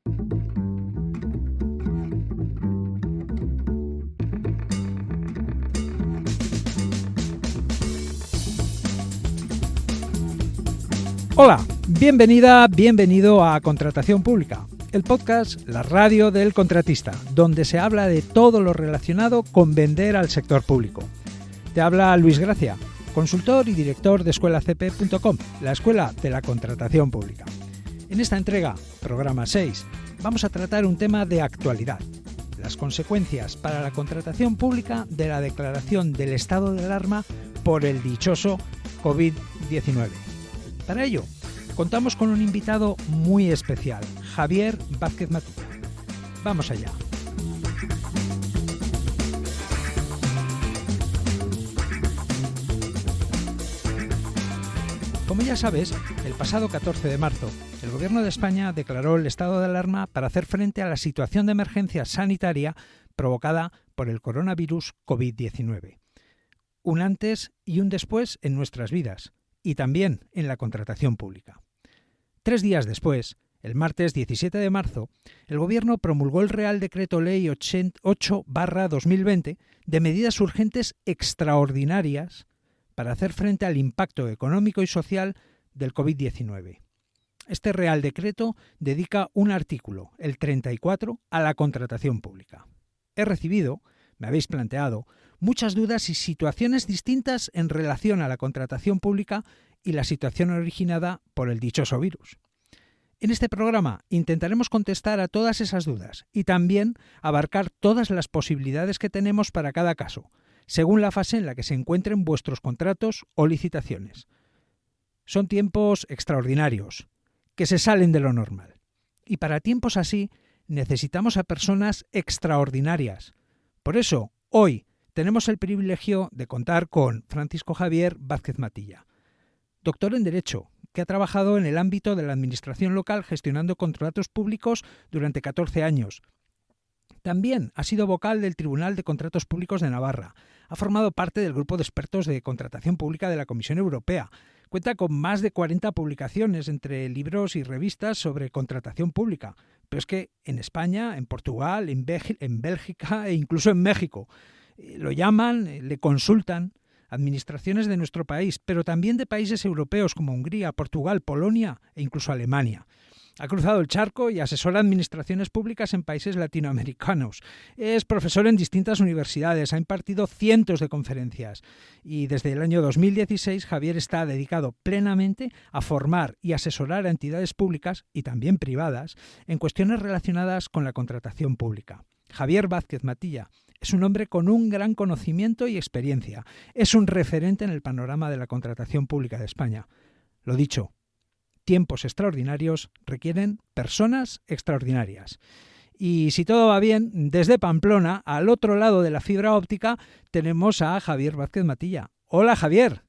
Hola, bienvenida, bienvenido a Contratación Pública, el podcast, la radio del contratista, donde se habla de todo lo relacionado con vender al sector público. Te habla Luis Gracia, consultor y director de escuelacp.com, la escuela de la contratación pública. En esta entrega, programa 6, vamos a tratar un tema de actualidad: las consecuencias para la contratación pública de la declaración del estado de alarma por el dichoso COVID-19. Para ello, contamos con un invitado muy especial, Javier Vázquez Matilla. Vamos allá. Como ya sabes, el pasado 14 de marzo, el Gobierno de España declaró el estado de alarma para hacer frente a la situación de emergencia sanitaria provocada por el coronavirus COVID-19. Un antes y un después en nuestras vidas, y también en la contratación pública. 3 días después, el martes 17 de marzo, el Gobierno promulgó el Real Decreto Ley 8/2020 de medidas urgentes extraordinarias para hacer frente al impacto económico y social del COVID-19. Este Real Decreto dedica un artículo, el 34, a la contratación pública. He recibido, me habéis planteado, muchas dudas y situaciones distintas en relación a la contratación pública y la situación originada por el dichoso virus. En este programa intentaremos contestar a todas esas dudas y también abarcar todas las posibilidades que tenemos para cada caso, según la fase en la que se encuentren vuestros contratos o licitaciones. Son tiempos extraordinarios, que se salen de lo normal. Y para tiempos así necesitamos a personas extraordinarias. Por eso, hoy tenemos el privilegio de contar con Francisco Javier Vázquez Matilla, doctor en Derecho, que ha trabajado en el ámbito de la administración local gestionando contratos públicos durante 14 años. También ha sido vocal del Tribunal de Contratos Públicos de Navarra. Ha formado parte del grupo de expertos de contratación pública de la Comisión Europea. Cuenta con más de 40 publicaciones entre libros y revistas sobre contratación pública. Pero es que en España, en Portugal, en Bélgica e incluso en México lo llaman, le consultan administraciones de nuestro país, pero también de países europeos como Hungría, Portugal, Polonia e incluso Alemania. Ha cruzado el charco y asesora administraciones públicas en países latinoamericanos. Es profesor en distintas universidades, ha impartido cientos de conferencias y desde el año 2016 Javier está dedicado plenamente a formar y asesorar a entidades públicas y también privadas en cuestiones relacionadas con la contratación pública. Javier Vázquez Matilla es un hombre con un gran conocimiento y experiencia. Es un referente en el panorama de la contratación pública de España. Lo dicho, tiempos extraordinarios requieren personas extraordinarias. Y si todo va bien, desde Pamplona, al otro lado de la fibra óptica, tenemos a Javier Vázquez Matilla. Hola, Javier.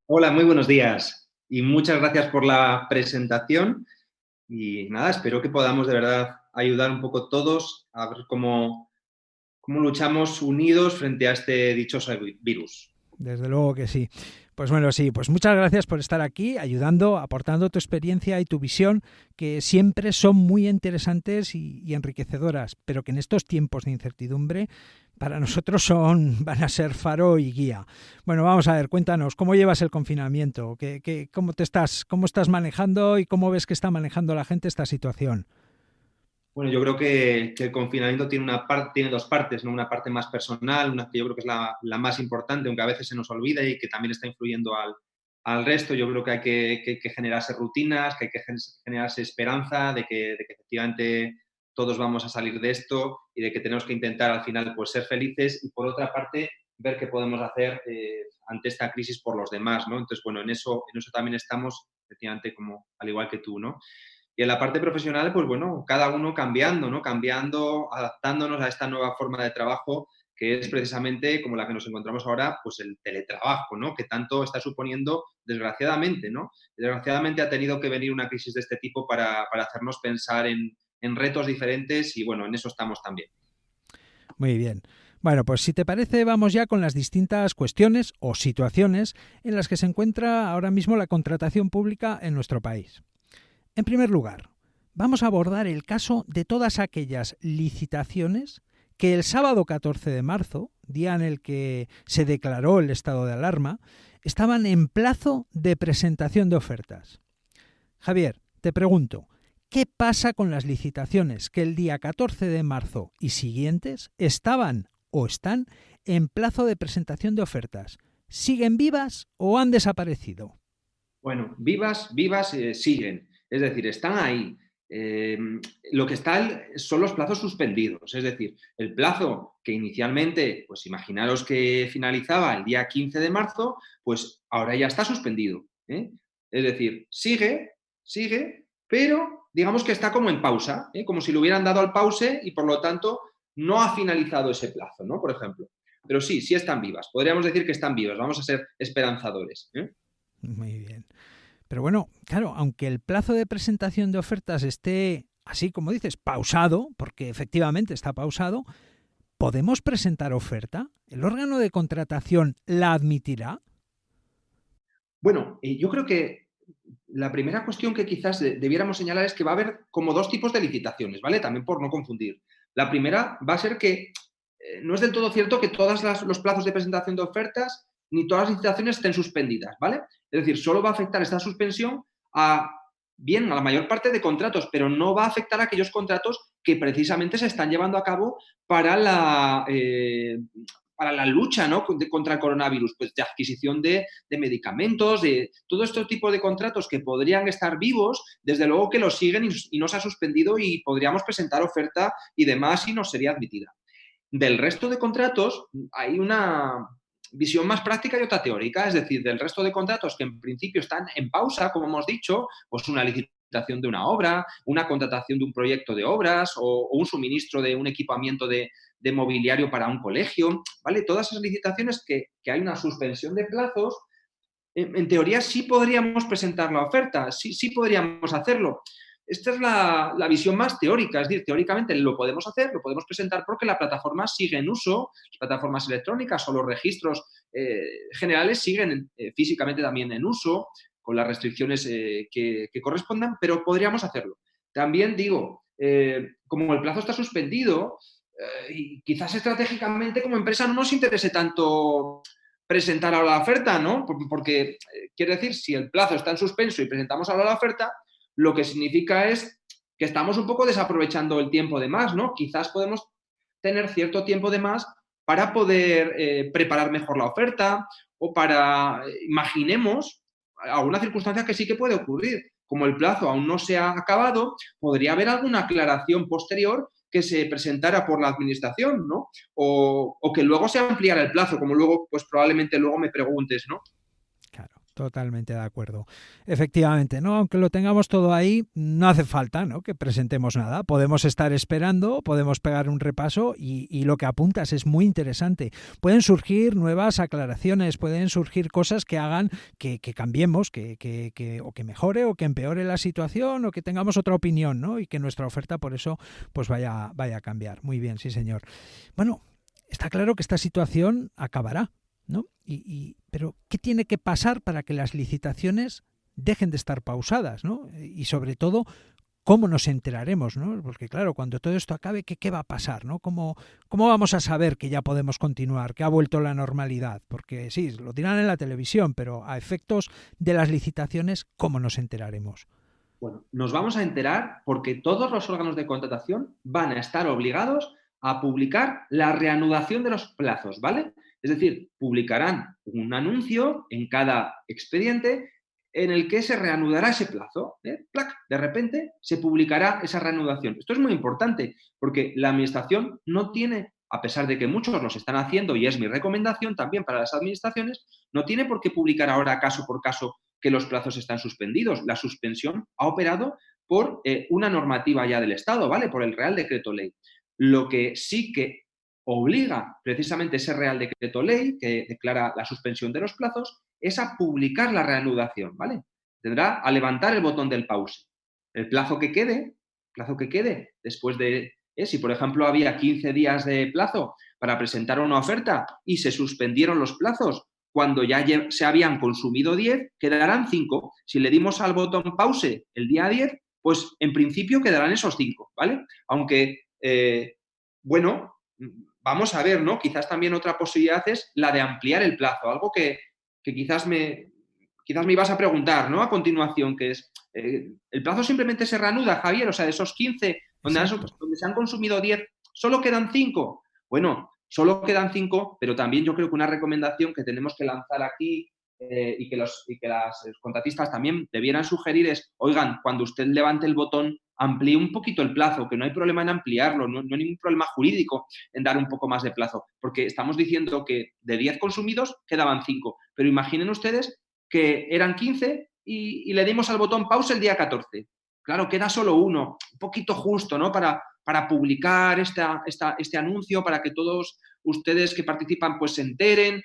Hola, muy buenos días. Y muchas gracias por la presentación. Y nada, espero que podamos de verdad ayudar un poco todos a ver cómo luchamos unidos frente a este dichoso virus. Desde luego que sí. Pues bueno, sí, pues muchas gracias por estar aquí ayudando, aportando tu experiencia y tu visión, que siempre son muy interesantes y enriquecedoras, pero que en estos tiempos de incertidumbre para nosotros van a ser faro y guía. Bueno, vamos a ver, cuéntanos, ¿cómo llevas el confinamiento? ¿Cómo estás manejando y cómo ves que está manejando la gente esta situación? Bueno, yo creo que el confinamiento tiene dos partes, ¿no? Una parte más personal, una que yo creo que es la más importante, aunque a veces se nos olvida y que también está influyendo al resto. Yo creo que hay que generarse rutinas, que hay que generarse esperanza de que efectivamente todos vamos a salir de esto y de que tenemos que intentar al final pues ser felices y por otra parte ver qué podemos hacer ante esta crisis por los demás, ¿no? Entonces, bueno, en eso también estamos, efectivamente, como al igual que tú, ¿no? Y en la parte profesional, pues bueno, cada uno cambiando, ¿no? Cambiando, adaptándonos a esta nueva forma de trabajo que es precisamente como la que nos encontramos ahora, pues el teletrabajo, ¿no? Que tanto está suponiendo, desgraciadamente, ¿no? Desgraciadamente ha tenido que venir una crisis de este tipo para hacernos pensar en retos diferentes y bueno, en eso estamos también. Muy bien. Bueno, pues si te parece, vamos ya con las distintas cuestiones o situaciones en las que se encuentra ahora mismo la contratación pública en nuestro país. En primer lugar, vamos a abordar el caso de todas aquellas licitaciones que el sábado 14 de marzo, día en el que se declaró el estado de alarma, estaban en plazo de presentación de ofertas. Javier, te pregunto, ¿qué pasa con las licitaciones que el día 14 de marzo y siguientes estaban o están en plazo de presentación de ofertas? ¿Siguen vivas o han desaparecido? Bueno, vivas siguen, es decir, están ahí. Lo que está son los plazos suspendidos, es decir, el plazo que inicialmente, pues imaginaros que finalizaba el día 15 de marzo, pues ahora ya está suspendido, ¿eh? Es decir, sigue, pero digamos que está como en pausa, ¿eh? Como si le hubieran dado al pause y por lo tanto no ha finalizado ese plazo, ¿no? Por ejemplo. Pero sí están vivas, podríamos decir que están vivas, vamos a ser esperanzadores, ¿eh? Muy bien. Pero bueno, claro, aunque el plazo de presentación de ofertas esté, así como dices, pausado, porque efectivamente está pausado, ¿podemos presentar oferta? ¿El órgano de contratación la admitirá? Bueno, yo creo que la primera cuestión que quizás debiéramos señalar es que va a haber como dos tipos de licitaciones, ¿vale? También por no confundir. La primera va a ser que no es del todo cierto que todos los plazos de presentación de ofertas ni todas las licitaciones estén suspendidas, ¿vale? Es decir, solo va a afectar esta suspensión a la mayor parte de contratos, pero no va a afectar a aquellos contratos que precisamente se están llevando a cabo para la lucha, ¿no? Contra el coronavirus, pues de adquisición de medicamentos, de todo este tipo de contratos que podrían estar vivos, desde luego que los siguen y no se ha suspendido y podríamos presentar oferta y demás y no sería admitida. Del resto de contratos hay una visión más práctica y otra teórica, es decir, del resto de contratos que en principio están en pausa, como hemos dicho, pues una licitación de una obra, una contratación de un proyecto de obras o un suministro de un equipamiento de mobiliario para un colegio, ¿vale? Todas esas licitaciones que hay una suspensión de plazos, en teoría sí podríamos presentar la oferta, sí podríamos hacerlo. Esta es la visión más teórica, es decir, teóricamente lo podemos hacer, lo podemos presentar porque la plataforma sigue en uso, las plataformas electrónicas o los registros generales siguen físicamente también en uso, con las restricciones que correspondan, pero podríamos hacerlo. También digo, como el plazo está suspendido, y quizás estratégicamente como empresa no nos interese tanto presentar ahora la oferta, ¿no? Porque quiere decir, si el plazo está en suspenso y presentamos ahora la oferta, lo que significa es que estamos un poco desaprovechando el tiempo de más, ¿no? Quizás podemos tener cierto tiempo de más para poder preparar mejor la oferta o para, imaginemos, alguna circunstancia que sí que puede ocurrir. Como el plazo aún no se ha acabado, podría haber alguna aclaración posterior que se presentara por la administración, ¿no? O que luego se ampliara el plazo, como luego, pues probablemente luego me preguntes, ¿no? Claro, totalmente de acuerdo. Efectivamente, ¿no? Aunque lo tengamos todo ahí, no hace falta, ¿no?, que presentemos nada. Podemos estar esperando, podemos pegar un repaso y lo que apuntas es muy interesante. Pueden surgir nuevas aclaraciones, pueden surgir cosas que hagan que cambiemos, o que mejore o que empeore la situación o que tengamos otra opinión, ¿no? Y que nuestra oferta por eso pues vaya a cambiar. Muy bien, sí señor. Bueno, está claro que esta situación acabará, ¿no? Pero ¿qué tiene que pasar para que las licitaciones dejen de estar pausadas, ¿no? Y sobre todo, ¿cómo nos enteraremos, ¿no? Porque claro, cuando todo esto acabe, ¿qué va a pasar, ¿no? ¿Cómo vamos a saber que ya podemos continuar, que ha vuelto la normalidad? Porque sí, lo dirán en la televisión, pero a efectos de las licitaciones, ¿cómo nos enteraremos? Bueno, nos vamos a enterar porque todos los órganos de contratación van a estar obligados a publicar la reanudación de los plazos, ¿vale? Es decir, publicarán un anuncio en cada expediente en el que se reanudará ese plazo. ¡Plac! De repente se publicará esa reanudación. Esto es muy importante porque la Administración no tiene, a pesar de que muchos los están haciendo y es mi recomendación también para las administraciones, no tiene por qué publicar ahora caso por caso que los plazos están suspendidos. La suspensión ha operado por una normativa ya del Estado, ¿vale? Por el Real Decreto Ley. Lo que sí que obliga precisamente ese Real Decreto Ley que declara la suspensión de los plazos es a publicar la reanudación, ¿vale? Tendrá a levantar el botón del pause. El plazo que quede después de, si por ejemplo había 15 días de plazo para presentar una oferta y se suspendieron los plazos cuando ya se habían consumido 10, quedarán 5. Si le dimos al botón pause el día 10, pues en principio quedarán esos 5, ¿vale? Aunque, bueno, vamos a ver, ¿no? Quizás también otra posibilidad es la de ampliar el plazo, algo que quizás me ibas a preguntar, ¿no? A continuación, que es, ¿el plazo simplemente se reanuda, Javier? O sea, de esos 15, donde se han consumido 10, ¿solo quedan 5? Bueno, solo quedan 5, pero también yo creo que una recomendación que tenemos que lanzar aquí y que las contratistas también debieran sugerir es, oigan, cuando usted levante el botón, amplíe un poquito el plazo, que no hay problema en ampliarlo, no hay ningún problema jurídico en dar un poco más de plazo, porque estamos diciendo que de 10 consumidos quedaban 5, pero imaginen ustedes que eran 15 y le dimos al botón pause el día 14. Claro, queda solo uno, un poquito justo, ¿no? Para publicar este anuncio, para que todos ustedes que participan pues se enteren.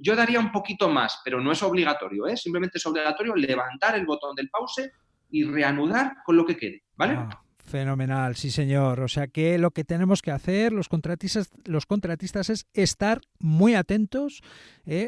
Yo daría un poquito más, pero no es obligatorio, ¿eh? Simplemente es obligatorio levantar el botón del pause y reanudar con lo que quede, ¿vale? Ah, fenomenal, sí señor. O sea que lo que tenemos que hacer los contratistas es estar muy atentos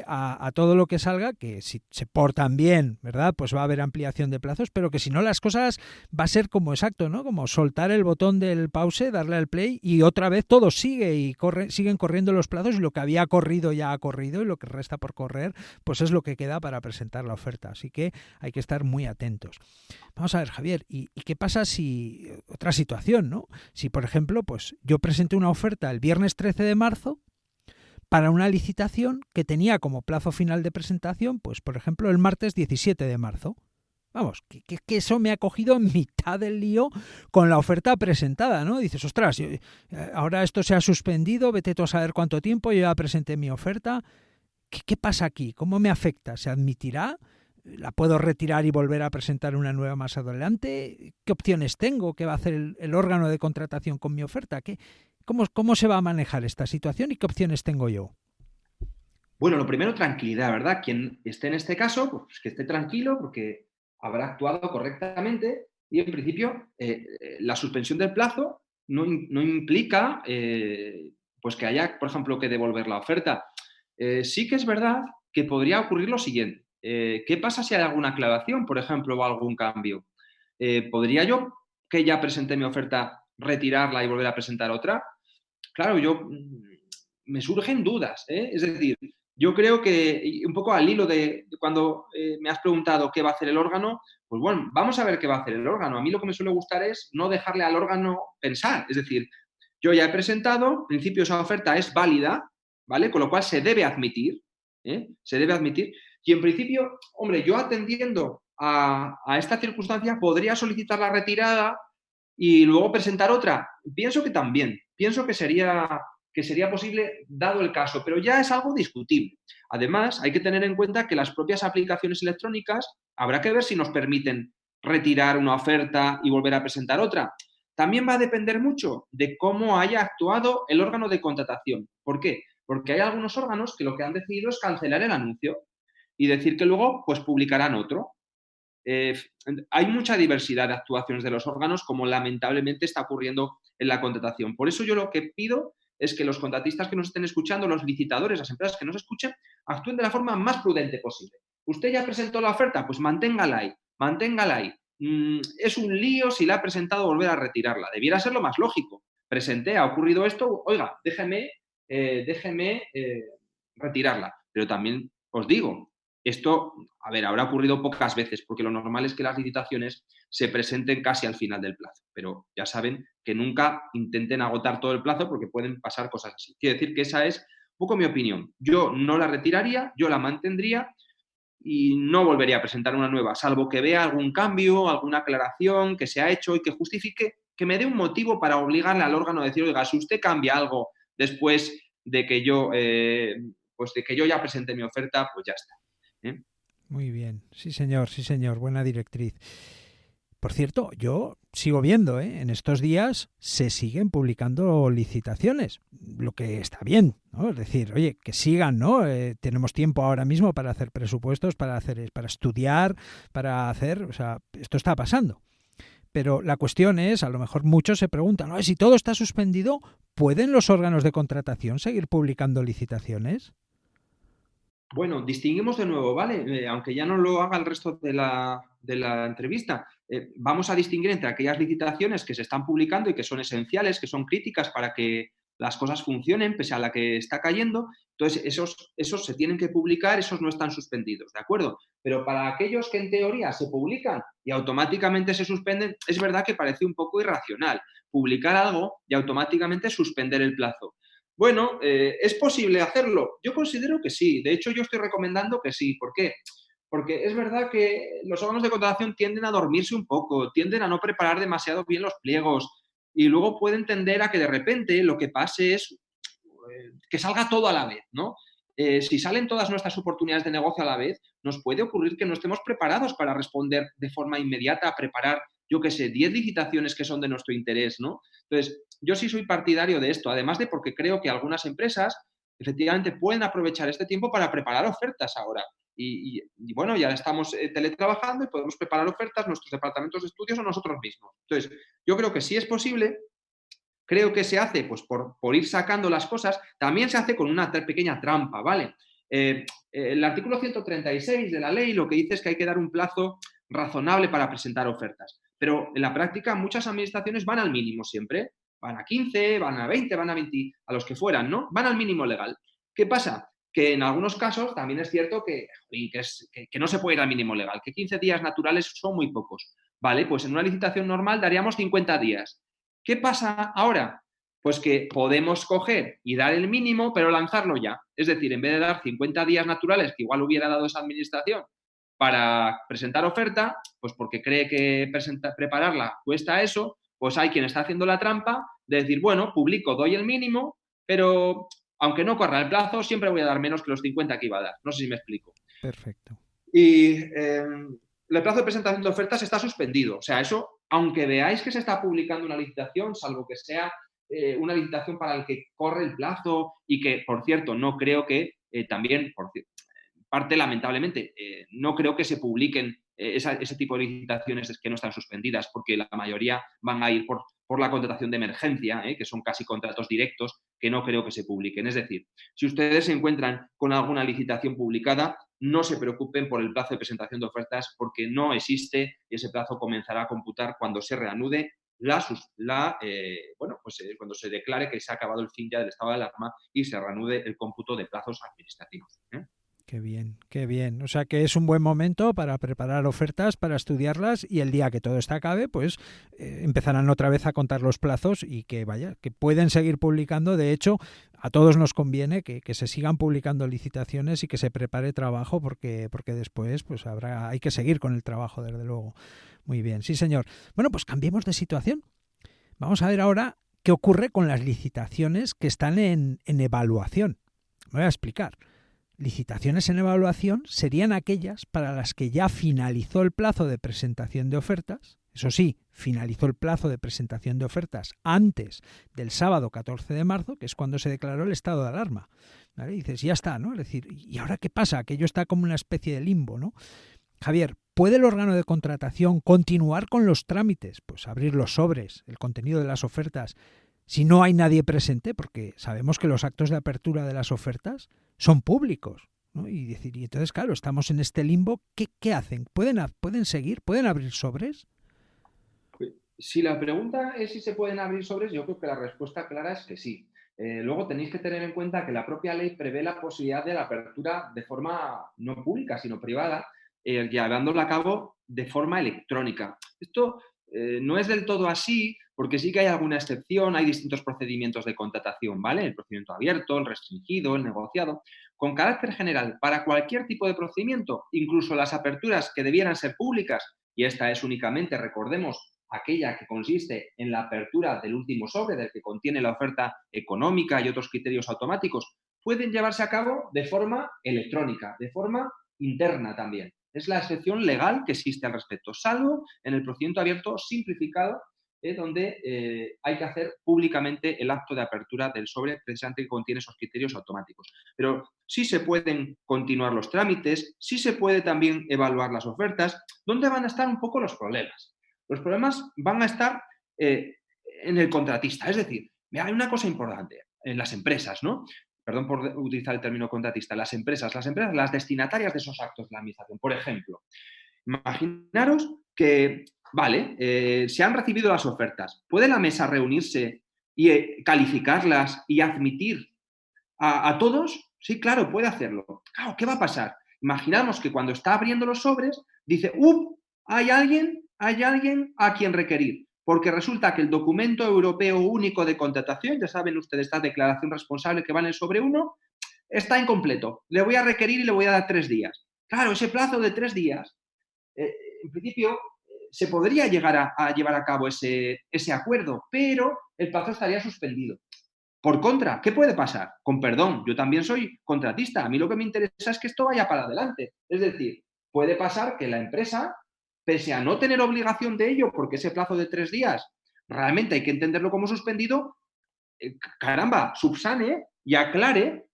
a todo lo que salga, que si se portan bien, ¿verdad? Pues va a haber ampliación de plazos, pero que si no las cosas va a ser como exacto, ¿no? Como soltar el botón del pause, darle al play y otra vez todo sigue y siguen corriendo los plazos y lo que había corrido ya ha corrido y lo que resta por correr pues es lo que queda para presentar la oferta. Así que hay que estar muy atentos. Vamos a ver, Javier, ¿y qué pasa si otra situación, ¿no? Si, por ejemplo, pues yo presenté una oferta el viernes 13 de marzo para una licitación que tenía como plazo final de presentación, pues, por ejemplo, el martes 17 de marzo. Vamos, que eso me ha cogido en mitad del lío con la oferta presentada, ¿no? Dices, ostras, ahora esto se ha suspendido, vete tú a saber cuánto tiempo, yo ya presenté mi oferta. ¿Qué pasa aquí? ¿Cómo me afecta? ¿Se admitirá? ¿La puedo retirar y volver a presentar una nueva más adelante? ¿Qué opciones tengo? ¿Qué va a hacer el órgano de contratación con mi oferta? ¿Cómo se va a manejar esta situación y qué opciones tengo yo? Bueno, lo primero, tranquilidad, ¿verdad? Quien esté en este caso, pues que esté tranquilo porque habrá actuado correctamente y en principio la suspensión del plazo no implica pues que haya, por ejemplo, que devolver la oferta. Sí que es verdad que podría ocurrir lo siguiente. ¿Qué pasa si hay alguna aclaración, por ejemplo, o algún cambio? ¿Podría yo, que ya presenté mi oferta, retirarla y volver a presentar otra? Claro, me surgen dudas, ¿eh? Es decir, yo creo que un poco al hilo de cuando me has preguntado qué va a hacer el órgano, pues bueno, vamos a ver qué va a hacer el órgano. A mí lo que me suele gustar es no dejarle al órgano pensar. Es decir, yo ya he presentado, en principio esa oferta es válida, ¿vale? Con lo cual se debe admitir, ¿eh? Se debe admitir. Y en principio, hombre, yo atendiendo a esta circunstancia podría solicitar la retirada y luego presentar otra. Pienso que sería posible dado el caso, pero ya es algo discutible. Además, hay que tener en cuenta que las propias aplicaciones electrónicas habrá que ver si nos permiten retirar una oferta y volver a presentar otra. También va a depender mucho de cómo haya actuado el órgano de contratación. ¿Por qué? Porque hay algunos órganos que lo que han decidido es cancelar el anuncio y decir que luego pues publicarán otro. Hay mucha diversidad de actuaciones de los órganos, como lamentablemente está ocurriendo en la contratación. Por eso yo lo que pido es que los contratistas que nos estén escuchando, los licitadores, las empresas que nos escuchen, actúen de la forma más prudente posible. Usted ya presentó la oferta, pues manténgala ahí, manténgala ahí. Es un lío si la ha presentado volver a retirarla. Debiera ser lo más lógico. Presenté, ha ocurrido esto, oiga, déjeme retirarla. Pero también os digo, esto, a ver, habrá ocurrido pocas veces, porque lo normal es que las licitaciones se presenten casi al final del plazo. Pero ya saben que nunca intenten agotar todo el plazo porque pueden pasar cosas así. Quiero decir que esa es un poco mi opinión. Yo no la retiraría, yo la mantendría y no volvería a presentar una nueva, salvo que vea algún cambio, alguna aclaración que se ha hecho y que justifique, que me dé un motivo para obligarle al órgano a decir, oiga, si usted cambia algo después de que yo ya presenté mi oferta, pues ya está. Muy bien, sí señor, buena directriz. Por cierto, yo sigo viendo, en estos días se siguen publicando licitaciones, lo que está bien, ¿no? Es decir, oye, que sigan, ¿no? Tenemos tiempo ahora mismo para hacer presupuestos, para estudiar, para hacer, o sea, esto está pasando. Pero la cuestión es, a lo mejor muchos se preguntan, ¿no? Si todo está suspendido, ¿pueden los órganos de contratación seguir publicando licitaciones? Bueno, distinguimos de nuevo, ¿vale? Aunque ya no lo haga el resto de la entrevista. vamos a distinguir entre aquellas licitaciones que se están publicando y que son esenciales, que son críticas para que las cosas funcionen pese a la que está cayendo. Entonces, esos se tienen que publicar, esos no están suspendidos, ¿de acuerdo? Pero para aquellos que en teoría se publican y automáticamente se suspenden, es verdad que parece un poco irracional publicar algo y automáticamente suspender el plazo. Bueno, ¿es posible hacerlo? Yo considero que sí. De hecho, yo estoy recomendando que sí. ¿Por qué? Porque es verdad que los órganos de contratación tienden a dormirse un poco, tienden a no preparar demasiado bien los pliegos y luego pueden tender a que de repente lo que pase es que salga todo a la vez, ¿no? Si salen todas nuestras oportunidades de negocio a la vez, nos puede ocurrir que no estemos preparados para responder de forma inmediata, a preparar, yo qué sé, 10 licitaciones que son de nuestro interés, ¿no? Entonces, yo sí soy partidario de esto, además de porque creo que algunas empresas efectivamente pueden aprovechar este tiempo para preparar ofertas ahora. Y bueno, ya estamos teletrabajando y podemos preparar ofertas, nuestros departamentos de estudios o nosotros mismos. Entonces, yo creo que sí es posible. Creo que se hace pues, por ir sacando las cosas. También se hace con una pequeña trampa, ¿vale? El artículo 136 de la ley lo que dice es que hay que dar un plazo razonable para presentar ofertas. Pero en la práctica muchas administraciones van al mínimo siempre. Van a 15, van a 20, van a 20, a los que fueran, ¿no? Van al mínimo legal. ¿Qué pasa? Que en algunos casos también es cierto que no se puede ir al mínimo legal, que 15 días naturales son muy pocos. Vale, pues en una licitación normal daríamos 50 días. ¿Qué pasa ahora? Pues que podemos coger y dar el mínimo, pero lanzarlo ya. Es decir, en vez de dar 50 días naturales, que igual hubiera dado esa administración, para presentar oferta, pues porque cree que prepararla cuesta eso, pues hay quien está haciendo la trampa de decir, bueno, publico, doy el mínimo, pero aunque no corra el plazo, siempre voy a dar menos que los 50 que iba a dar. No sé si me explico. Perfecto. Y el plazo de presentación de ofertas está suspendido. O sea, eso, aunque veáis que se está publicando una licitación, salvo que sea una licitación para el que corre el plazo y que, por cierto, no creo que también, parte lamentablemente, no creo que se publiquen ese tipo de licitaciones que no están suspendidas, porque la mayoría van a ir por la contratación de emergencia, que son casi contratos directos, que no creo que se publiquen. Es decir, si ustedes se encuentran con alguna licitación publicada, no se preocupen por el plazo de presentación de ofertas, porque no existe y ese plazo comenzará a computar cuando se reanude cuando se declare que se ha acabado el fin ya del estado de alarma y se reanude el cómputo de plazos administrativos. Qué bien, qué bien. O sea que es un buen momento para preparar ofertas, para estudiarlas y el día que todo esto acabe, pues empezarán otra vez a contar los plazos y que vaya, que pueden seguir publicando. De hecho, a todos nos conviene que se sigan publicando licitaciones y que se prepare trabajo porque después pues hay que seguir con el trabajo, desde luego. Muy bien, sí señor. Bueno, pues cambiemos de situación. Vamos a ver ahora qué ocurre con las licitaciones que están en evaluación. Me voy a explicar. Licitaciones en evaluación serían aquellas para las que ya finalizó el plazo de presentación de ofertas. Eso sí, finalizó el plazo de presentación de ofertas antes del sábado 14 de marzo, que es cuando se declaró el estado de alarma. ¿Vale? Y dices, ya está, ¿no? Es decir, ¿y ahora qué pasa? Aquello está como una especie de limbo, ¿no? Javier, ¿puede el órgano de contratación continuar con los trámites? Pues abrir los sobres, el contenido de las ofertas, si no hay nadie presente, porque sabemos que los actos de apertura de las ofertas son públicos, ¿no? Y entonces, claro, estamos en este limbo. ¿Qué hacen? ¿Pueden seguir? ¿Pueden abrir sobres? Si la pregunta es si se pueden abrir sobres, yo creo que la respuesta clara es que sí. Luego tenéis que tener en cuenta que la propia ley prevé la posibilidad de la apertura de forma no pública, sino privada, llevándola a cabo de forma electrónica. Esto no es del todo así, porque sí que hay alguna excepción, hay distintos procedimientos de contratación, ¿vale? El procedimiento abierto, el restringido, el negociado. Con carácter general, para cualquier tipo de procedimiento, incluso las aperturas que debieran ser públicas, y esta es únicamente, recordemos, aquella que consiste en la apertura del último sobre, del que contiene la oferta económica y otros criterios automáticos, pueden llevarse a cabo de forma electrónica, de forma interna también. Es la excepción legal que existe al respecto, salvo en el procedimiento abierto simplificado, donde hay que hacer públicamente el acto de apertura del sobre precisamente que contiene esos criterios automáticos. Pero sí se pueden continuar los trámites, sí se puede también evaluar las ofertas. ¿Dónde van a estar un poco los problemas? Los problemas van a estar en el contratista. Es decir, hay una cosa importante en las empresas, ¿no? Perdón por utilizar el término contratista. Las empresas, las destinatarias de esos actos de la administración. Por ejemplo, imaginaros que Vale, se han recibido las ofertas. ¿Puede la mesa reunirse y calificarlas y admitir a todos? Sí, claro, puede hacerlo. Claro, ¿qué va a pasar? Imaginamos que cuando está abriendo los sobres, dice, hay alguien a quien requerir. Porque resulta que el documento europeo único de contratación, ya saben ustedes, esta declaración responsable que va en el sobre 1, está incompleto. Le voy a requerir y le voy a dar 3 días. Claro, ese plazo de 3 días, eh, en principio, se podría llegar a llevar a cabo ese acuerdo, pero el plazo estaría suspendido. Por contra, ¿qué puede pasar? Con perdón, yo también soy contratista. A mí lo que me interesa es que esto vaya para adelante. Es decir, puede pasar que la empresa, pese a no tener obligación de ello, porque ese plazo de 3 días realmente hay que entenderlo como suspendido, caramba, subsane y aclare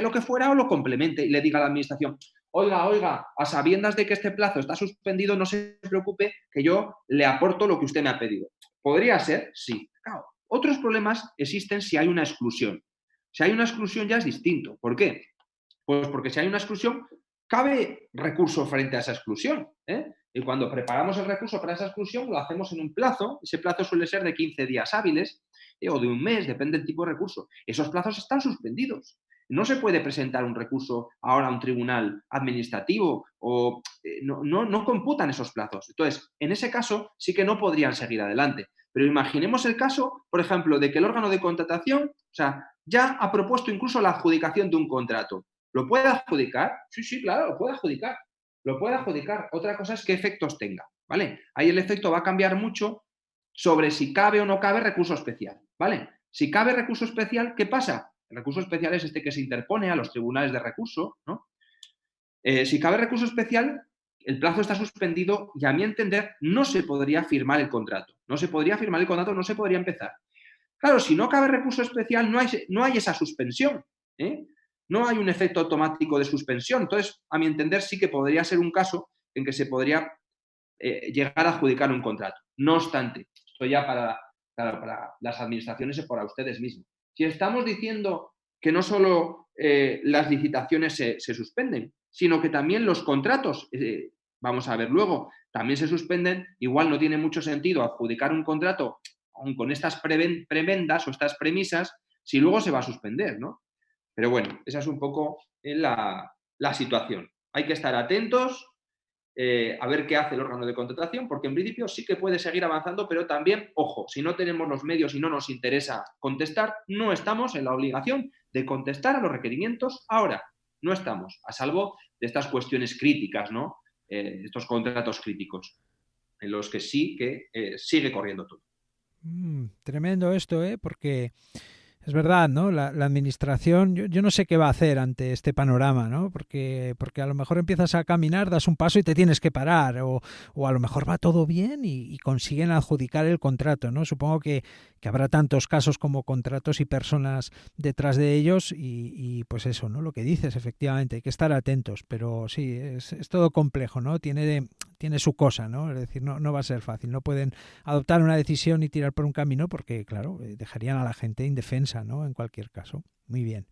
lo que fuera o lo complemente y le diga a la administración, oiga, a sabiendas de que este plazo está suspendido, no se preocupe que yo le aporto lo que usted me ha pedido. ¿Podría ser? Sí. Claro. Otros problemas existen si hay una exclusión. Si hay una exclusión ya es distinto. ¿Por qué? Pues porque si hay una exclusión, cabe recurso frente a esa exclusión. Y cuando preparamos el recurso para esa exclusión, lo hacemos en un plazo. Ese plazo suele ser de 15 días hábiles o de un mes, depende del tipo de recurso. Esos plazos están suspendidos. No se puede presentar un recurso ahora a un tribunal administrativo o no computan esos plazos. Entonces, en ese caso sí que no podrían seguir adelante. Pero imaginemos el caso, por ejemplo, de que el órgano de contratación, o sea, ya ha propuesto incluso la adjudicación de un contrato. ¿Lo puede adjudicar? Sí, claro, lo puede adjudicar. Lo puede adjudicar. Otra cosa es qué efectos tenga, ¿vale? Ahí el efecto va a cambiar mucho sobre si cabe o no cabe recurso especial, ¿vale? Si cabe recurso especial, ¿qué pasa? El recurso especial es este que se interpone a los tribunales de recurso, ¿no? Si cabe recurso especial, el plazo está suspendido y a mi entender no se podría firmar el contrato. No se podría firmar el contrato, no se podría empezar. Claro, si no cabe recurso especial, no hay esa suspensión. ¿eh? No hay un efecto automático de suspensión. Entonces, a mi entender, sí que podría ser un caso en que se podría llegar a adjudicar un contrato. No obstante, esto ya para las administraciones y para ustedes mismos. Si estamos diciendo que no solo las licitaciones se suspenden, sino que también los contratos, vamos a ver luego, también se suspenden, igual no tiene mucho sentido adjudicar un contrato aun con estas prebendas o estas premisas, si luego se va a suspender, ¿no? Pero bueno, esa es un poco la situación. Hay que estar atentos a ver qué hace el órgano de contratación, porque en principio sí que puede seguir avanzando, pero también, ojo, si no tenemos los medios y no nos interesa contestar, no estamos en la obligación de contestar a los requerimientos ahora. No estamos, a salvo de estas cuestiones críticas, ¿no? Estos contratos críticos, en los que sí que sigue corriendo todo. Tremendo esto, porque es verdad, ¿no? La administración, yo no sé qué va a hacer ante este panorama, ¿no? Porque a lo mejor empiezas a caminar, das un paso y te tienes que parar, o a lo mejor va todo bien y consiguen adjudicar el contrato, ¿no? Supongo que habrá tantos casos como contratos y personas detrás de ellos y pues eso, ¿no? Lo que dices, efectivamente, hay que estar atentos, pero sí, es todo complejo, ¿no? Tiene su cosa, ¿no? Es decir, no va a ser fácil, no pueden adoptar una decisión y tirar por un camino porque, claro, dejarían a la gente indefensa, ¿no? En cualquier caso. Muy bien.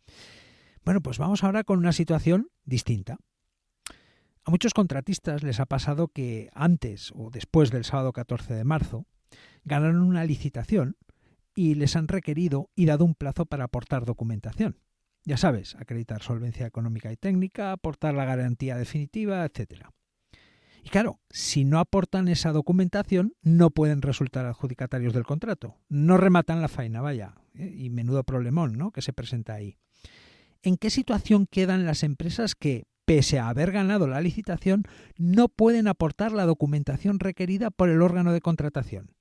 Bueno, pues vamos ahora con una situación distinta. A muchos contratistas les ha pasado que antes o después del sábado 14 de marzo ganaron una licitación y les han requerido y dado un plazo para aportar documentación. Ya sabes, acreditar solvencia económica y técnica, aportar la garantía definitiva, etcétera. Y claro, si no aportan esa documentación, no pueden resultar adjudicatarios del contrato. No rematan la faena, vaya. Y menudo problemón, ¿no?, que se presenta ahí. ¿En qué situación quedan las empresas que, pese a haber ganado la licitación, no pueden aportar la documentación requerida por el órgano de contratación?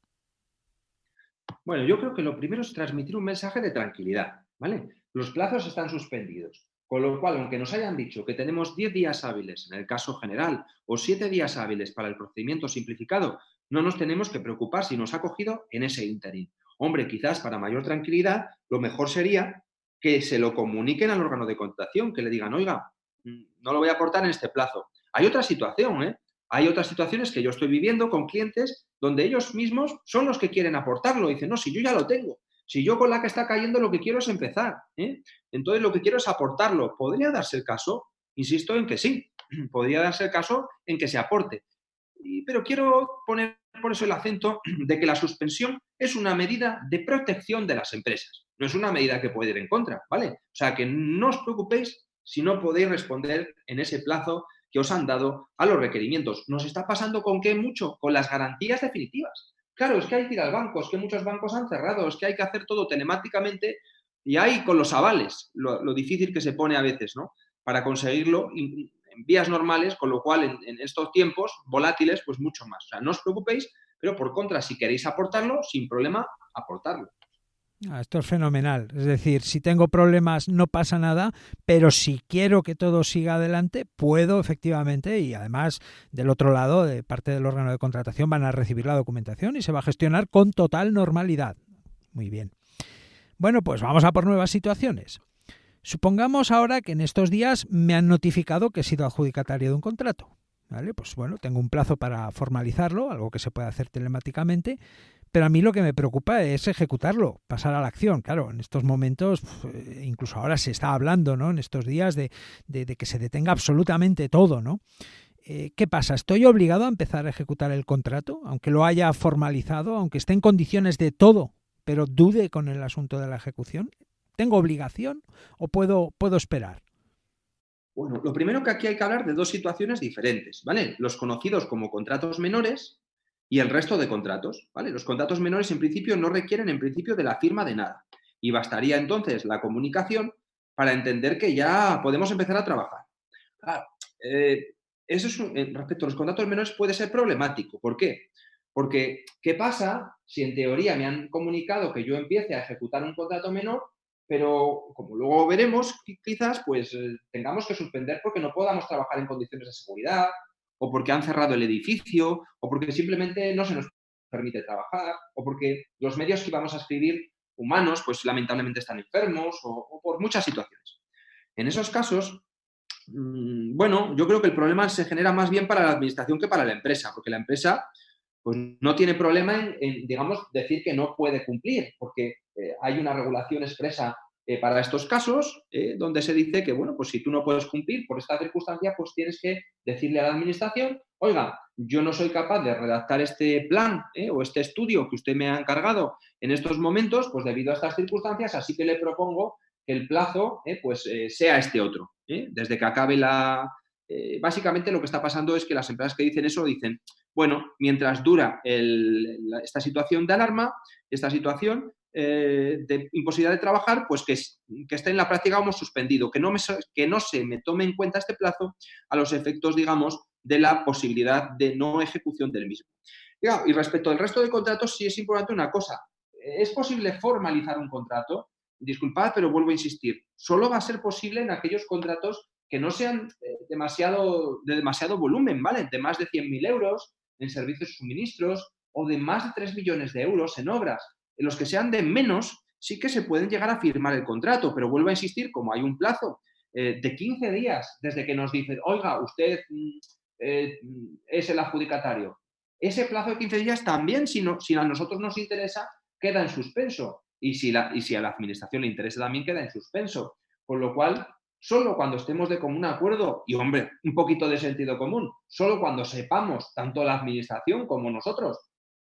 Bueno, yo creo que lo primero es transmitir un mensaje de tranquilidad, ¿vale? Los plazos están suspendidos, con lo cual, aunque nos hayan dicho que tenemos 10 días hábiles en el caso general o 7 días hábiles para el procedimiento simplificado, no nos tenemos que preocupar si nos ha cogido en ese ínterin. Hombre, quizás para mayor tranquilidad, lo mejor sería que se lo comuniquen al órgano de contratación, que le digan, oiga, no lo voy a aportar en este plazo. Hay otra situación, ¿eh? Hay otras situaciones que yo estoy viviendo con clientes donde ellos mismos son los que quieren aportarlo. Dicen, no, si yo ya lo tengo. Si yo con la que está cayendo lo que quiero es empezar. Entonces lo que quiero es aportarlo. ¿Podría darse el caso? Insisto en que sí. Podría darse el caso en que se aporte. Pero quiero poner por eso el acento de que la suspensión es una medida de protección de las empresas. No es una medida que puede ir en contra, ¿vale? O sea, que no os preocupéis si no podéis responder en ese plazo que os han dado a los requerimientos. Nos está pasando con qué mucho, con las garantías definitivas. Claro, es que hay que ir al banco, es que muchos bancos han cerrado, es que hay que hacer todo telemáticamente y hay con los avales, lo difícil que se pone a veces, ¿no? Para conseguirlo en vías normales, con lo cual en estos tiempos volátiles, pues mucho más. O sea, no os preocupéis, pero por contra, si queréis aportarlo, sin problema, aportarlo. Esto es fenomenal. Es decir, si tengo problemas no pasa nada, pero si quiero que todo siga adelante, puedo efectivamente, y además del otro lado, de parte del órgano de contratación, van a recibir la documentación y se va a gestionar con total normalidad. Muy bien. Bueno, pues vamos a por nuevas situaciones. Supongamos ahora que en estos días me han notificado que he sido adjudicatario de un contrato. ¿Vale? Pues bueno, tengo un plazo para formalizarlo, algo que se puede hacer telemáticamente, pero a mí lo que me preocupa es ejecutarlo, pasar a la acción. Claro, en estos momentos, incluso ahora se está hablando, ¿no? En estos días de que se detenga absolutamente todo, ¿no? ¿Qué pasa? ¿Estoy obligado a empezar a ejecutar el contrato, aunque lo haya formalizado, aunque esté en condiciones de todo, pero dude con el asunto de la ejecución? ¿Tengo obligación o puedo esperar? Bueno, lo primero que aquí hay que hablar de dos situaciones diferentes, ¿vale? Los conocidos como contratos menores y el resto de contratos, ¿vale? Los contratos menores en principio no requieren en principio de la firma de nada y bastaría entonces la comunicación para entender que ya podemos empezar a trabajar. Claro, eso es respecto a los contratos menores puede ser problemático. ¿Por qué? Porque, ¿qué pasa si en teoría me han comunicado que yo empiece a ejecutar un contrato menor, pero como luego veremos, quizás pues tengamos que suspender porque no podamos trabajar en condiciones de seguridad, o porque han cerrado el edificio, o porque simplemente no se nos permite trabajar, o porque los medios que íbamos a escribir humanos, pues lamentablemente están enfermos, o por muchas situaciones. En esos casos, bueno, yo creo que el problema se genera más bien para la administración que para la empresa, porque la empresa pues, no tiene problema digamos, decir que no puede cumplir, porque hay una regulación expresa para estos casos, donde se dice que, bueno, pues si tú no puedes cumplir por esta circunstancia, pues tienes que decirle a la administración, oiga, yo no soy capaz de redactar este plan o este estudio que usted me ha encargado en estos momentos, pues debido a estas circunstancias, así que le propongo que el plazo sea este otro. Desde que acabe básicamente lo que está pasando es que las empresas que dicen eso dicen, bueno, mientras dura esta situación de alarma, esta situación de imposibilidad de trabajar, pues que esté en la práctica como suspendido, que no se me tome en cuenta este plazo a los efectos, digamos, de la posibilidad de no ejecución del mismo. Y respecto al resto de contratos, sí es importante una cosa. ¿Es posible formalizar un contrato? Disculpad, pero vuelvo a insistir. Solo va a ser posible en aquellos contratos que no sean de demasiado volumen, ¿vale? De más de 100.000 euros en servicios y suministros o de más de 3 millones de euros en obras. En los que sean de menos, sí que se pueden llegar a firmar el contrato, pero vuelvo a insistir, como hay un plazo de 15 días desde que nos dicen, oiga, usted es el adjudicatario. Ese plazo de 15 días también, si a nosotros nos interesa, queda en suspenso. Y si a la administración le interesa, también queda en suspenso. Con lo cual, solo cuando estemos de común acuerdo, y hombre, un poquito de sentido común, solo cuando sepamos, tanto la administración como nosotros,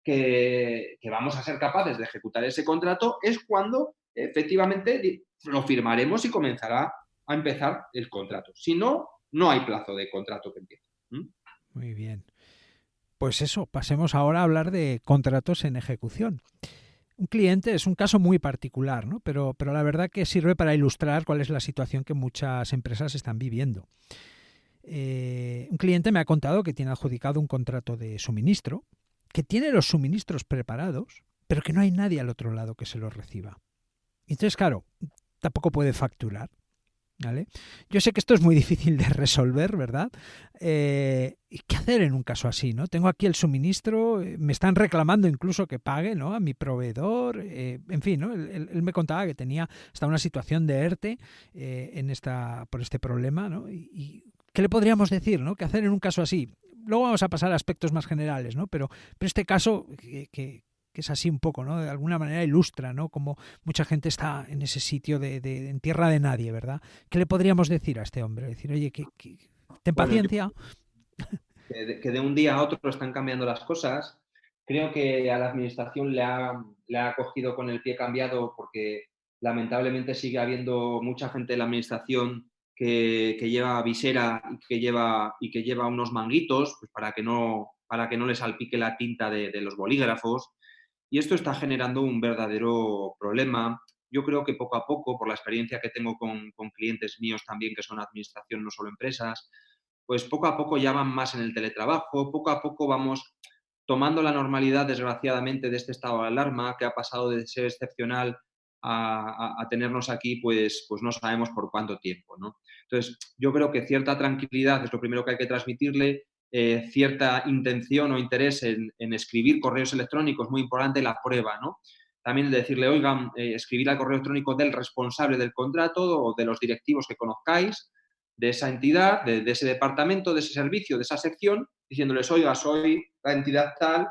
que vamos a ser capaces de ejecutar ese contrato, es cuando efectivamente lo firmaremos y comenzará a empezar el contrato. Si no, no hay plazo de contrato que empiece. Muy bien. Pues eso, pasemos ahora a hablar de contratos en ejecución. Un cliente es un caso muy particular, ¿no? Pero la verdad que sirve para ilustrar cuál es la situación que muchas empresas están viviendo. Un cliente me ha contado que tiene adjudicado un contrato de suministro, que tiene los suministros preparados, pero que no hay nadie al otro lado que se los reciba. Entonces, claro, tampoco puede facturar. ¿Vale? Yo sé que esto es muy difícil de resolver, ¿verdad? ¿Y qué hacer en un caso así? ¿No? Tengo aquí el suministro, me están reclamando incluso que pague, ¿no? A mi proveedor, en fin, ¿no? Él me contaba que tenía hasta una situación de ERTE por este problema, ¿no? Y ¿qué le podríamos decir, ¿no? ¿Qué hacer en un caso así? Luego vamos a pasar a aspectos más generales, ¿no? Pero este caso que es así un poco, ¿no? De alguna manera ilustra, ¿no? Como mucha gente está en ese sitio en tierra de nadie, ¿verdad? ¿Qué le podríamos decir a este hombre? Decir, oye, ten paciencia. que de un día a otro están cambiando las cosas. Creo que a la administración le ha cogido con el pie cambiado porque lamentablemente sigue habiendo mucha gente de la administración que lleva visera y que lleva unos manguitos pues para que no le salpique la tinta de los bolígrafos. Y esto está generando un verdadero problema. Yo creo que poco a poco, por la experiencia que tengo con clientes míos también que son administración, no solo empresas, pues poco a poco ya van más en el teletrabajo, poco a poco vamos tomando la normalidad, desgraciadamente, de este estado de alarma que ha pasado de ser excepcional a tenernos aquí, pues no sabemos por cuánto tiempo, ¿no? Entonces, yo creo que cierta tranquilidad es lo primero que hay que transmitirle, cierta intención o interés en escribir correos electrónicos, muy importante la prueba, ¿no? También decirle, oigan, escribir al correo electrónico del responsable del contrato o de los directivos que conozcáis, de esa entidad, de ese departamento, de ese servicio, de esa sección, diciéndoles, oiga, soy la entidad tal,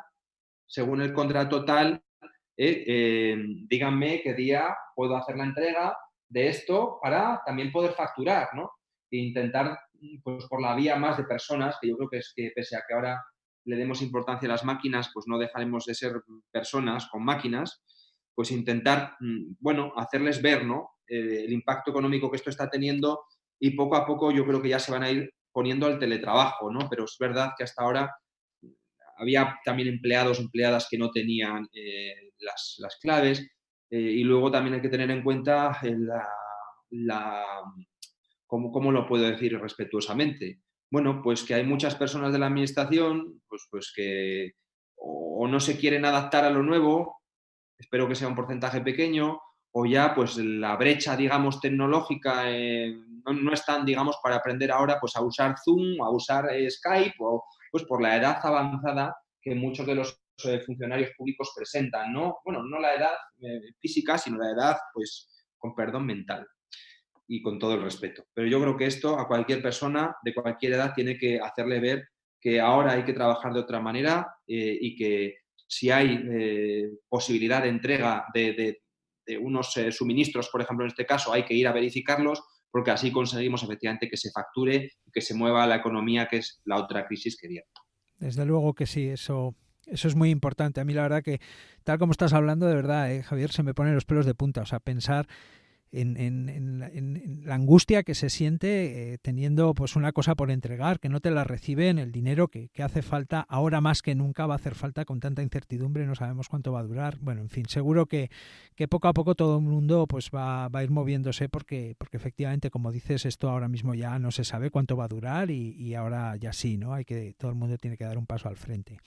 según el contrato tal, díganme qué día puedo hacer la entrega de esto para también poder facturar, ¿no? E intentar, pues por la vía más de personas, que yo creo que es que pese a que ahora le demos importancia a las máquinas, pues no dejaremos de ser personas con máquinas, pues intentar, bueno, hacerles ver, ¿no? El impacto económico que esto está teniendo y poco a poco yo creo que ya se van a ir poniendo al teletrabajo, ¿no? Pero es verdad que hasta ahora había también empleados, empleadas que no tenían las claves y luego también hay que tener en cuenta la ¿cómo lo puedo decir respetuosamente? Bueno, pues que hay muchas personas de la administración pues que o no se quieren adaptar a lo nuevo, espero que sea un porcentaje pequeño, o ya pues la brecha, digamos, tecnológica no es tan, digamos, para aprender ahora pues a usar Zoom, a usar Skype, o pues por la edad avanzada que muchos de los funcionarios públicos presentan, ¿no? Bueno, no la edad física, sino la edad, pues, con perdón, mental y con todo el respeto. Pero yo creo que esto a cualquier persona de cualquier edad tiene que hacerle ver que ahora hay que trabajar de otra manera y que si hay posibilidad de entrega de unos suministros, por ejemplo, en este caso, hay que ir a verificarlos porque así conseguimos efectivamente que se facture y que se mueva la economía, que es la otra crisis que viene. Desde luego que sí, eso es muy importante. A mí la verdad que, tal como estás hablando, de verdad, Javier, se me ponen los pelos de punta. O sea, pensar en la angustia que se siente teniendo pues una cosa por entregar, que no te la reciben, el dinero que hace falta, ahora más que nunca va a hacer falta con tanta incertidumbre, no sabemos cuánto va a durar. Bueno, en fin, seguro que poco a poco todo el mundo pues va a ir moviéndose porque efectivamente, como dices, esto ahora mismo ya no se sabe cuánto va a durar y ahora ya sí, ¿no? Todo el mundo tiene que dar un paso al frente.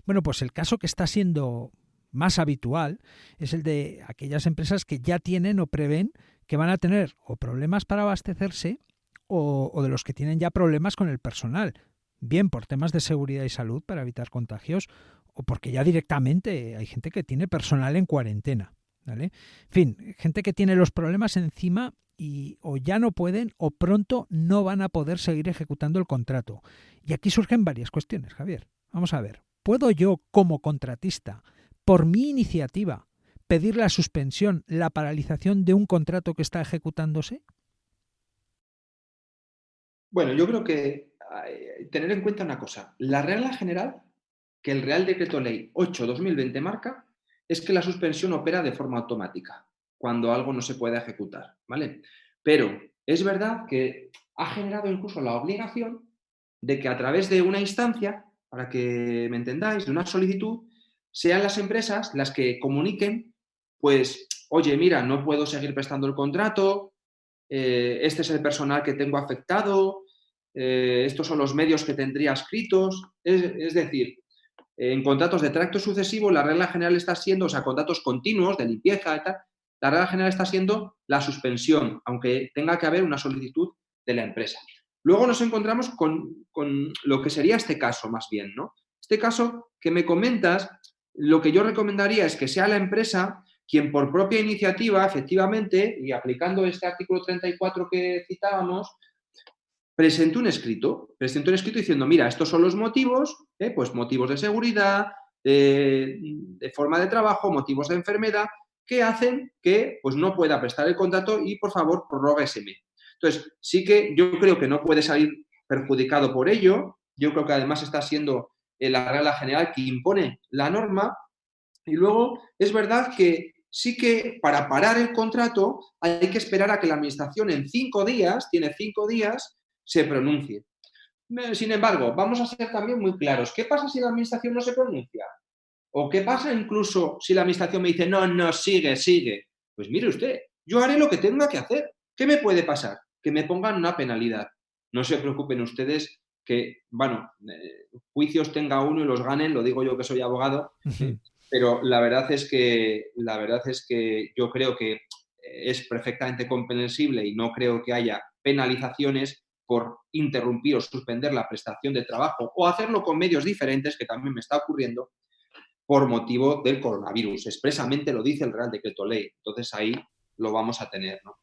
Bueno, pues el caso que está siendo más habitual es el de aquellas empresas que ya tienen o prevén que van a tener o problemas para abastecerse o de los que tienen ya problemas con el personal, bien por temas de seguridad y salud para evitar contagios o porque ya directamente hay gente que tiene personal en cuarentena, ¿vale? En fin, gente que tiene los problemas encima y o ya no pueden o pronto no van a poder seguir ejecutando el contrato. Y aquí surgen varias cuestiones, Javier. Vamos a ver. ¿Puedo yo, como contratista, por mi iniciativa, pedir la suspensión, la paralización de un contrato que está ejecutándose? Bueno, yo creo que tener en cuenta una cosa. La regla general que el Real Decreto Ley 8/2020 marca es que la suspensión opera de forma automática cuando algo no se puede ejecutar, ¿vale? Pero es verdad que ha generado incluso la obligación de que a través de una instancia, para que me entendáis, de una solicitud, sean las empresas las que comuniquen, pues, oye, mira, no puedo seguir prestando el contrato, este es el personal que tengo afectado, estos son los medios que tendría escritos. Es decir, en contratos de tracto sucesivo, la regla general está siendo, o sea, contratos continuos de limpieza y tal, la regla general está siendo la suspensión, aunque tenga que haber una solicitud de la empresa. Luego nos encontramos con lo que sería este caso, más bien, ¿no? Este caso que me comentas, lo que yo recomendaría es que sea la empresa quien por propia iniciativa, efectivamente, y aplicando este artículo 34 que citábamos, presentó un escrito diciendo, mira, estos son los motivos, pues motivos de seguridad, de forma de trabajo, motivos de enfermedad, que hacen que pues, no pueda prestar el contrato y, por favor, prorrógueseme. Entonces, sí que yo creo que no puede salir perjudicado por ello, yo creo que además está siendo la regla general que impone la norma. Y luego es verdad que sí que para parar el contrato hay que esperar a que la administración en 5 días, tiene 5 días, se pronuncie. Sin embargo, vamos a ser también muy claros. ¿Qué pasa si la administración no se pronuncia? ¿O qué pasa incluso si la administración me dice, no, no, sigue, sigue? Pues mire usted, yo haré lo que tenga que hacer. ¿Qué me puede pasar? Que me pongan una penalidad. No se preocupen ustedes que, bueno, juicios tenga uno y los ganen, lo digo yo que soy abogado, pero la verdad es que yo creo que es perfectamente comprensible y no creo que haya penalizaciones por interrumpir o suspender la prestación de trabajo o hacerlo con medios diferentes, que también me está ocurriendo, por motivo del coronavirus. Expresamente lo dice el Real Decreto Ley. Entonces ahí lo vamos a tener, ¿no?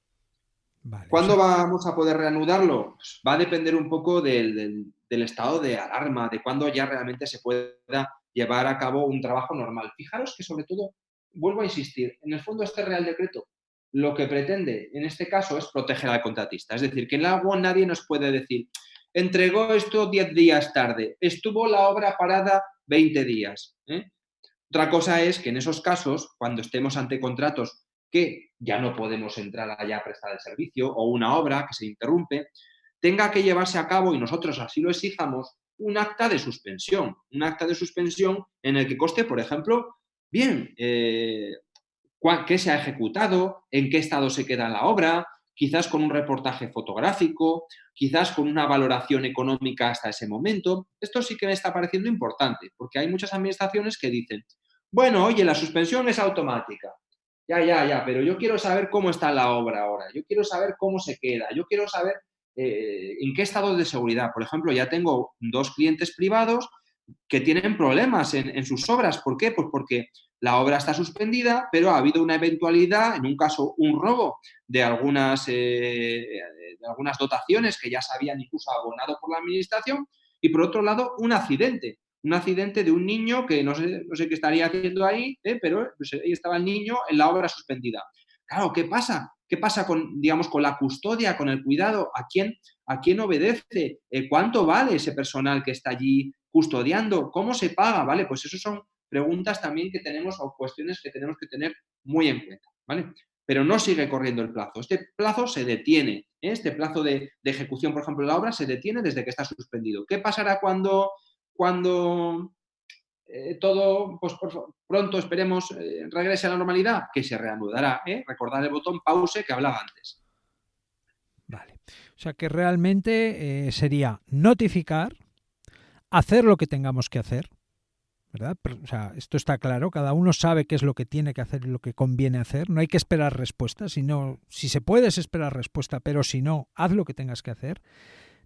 Vale, ¿Cuándo vamos a poder reanudarlo? Pues va a depender un poco del estado de alarma, de cuándo ya realmente se pueda llevar a cabo un trabajo normal. Fijaros que sobre todo, vuelvo a insistir, en el fondo este Real Decreto lo que pretende en este caso es proteger al contratista. Es decir, que en algo nadie nos puede decir, entregó esto 10 días tarde, estuvo la obra parada 20 días. Otra cosa es que en esos casos, cuando estemos ante contratos que ya no podemos entrar allá a prestar el servicio o una obra que se interrumpe, tenga que llevarse a cabo, y nosotros así lo exijamos, un acta de suspensión. Un acta de suspensión en el que conste, por ejemplo, bien, qué se ha ejecutado, en qué estado se queda la obra, quizás con un reportaje fotográfico, quizás con una valoración económica hasta ese momento. Esto sí que me está pareciendo importante, porque hay muchas administraciones que dicen, bueno, oye, la suspensión es automática. Ya, pero yo quiero saber cómo está la obra ahora, yo quiero saber cómo se queda, yo quiero saber en qué estado de seguridad. Por ejemplo, ya tengo 2 clientes privados que tienen problemas en sus obras. ¿Por qué? Pues porque la obra está suspendida, pero ha habido una eventualidad, en un caso un robo de algunas dotaciones que ya se habían incluso abonado por la administración, y por otro lado un accidente de un niño que no sé qué estaría haciendo ahí, pero pues, ahí estaba el niño en la obra suspendida. Claro, ¿qué pasa? ¿Qué pasa con, digamos, con la custodia, con el cuidado? ¿A quién obedece? ¿Cuánto vale ese personal que está allí custodiando? ¿Cómo se paga? ¿Vale? Pues eso son preguntas también que tenemos o cuestiones que tenemos que tener muy en cuenta, ¿vale? Pero no sigue corriendo el plazo. Este plazo se detiene. Este plazo de ejecución, por ejemplo, de la obra se detiene desde que está suspendido. ¿Qué pasará cuando todo, pues pronto esperemos, regrese a la normalidad? Que se reanudará. Recordad el botón pause que hablaba antes. Vale. O sea que realmente sería notificar, hacer lo que tengamos que hacer, ¿verdad? O sea, esto está claro, cada uno sabe qué es lo que tiene que hacer y lo que conviene hacer, no hay que esperar respuesta, si se puede esperar respuesta, pero si no, haz lo que tengas que hacer.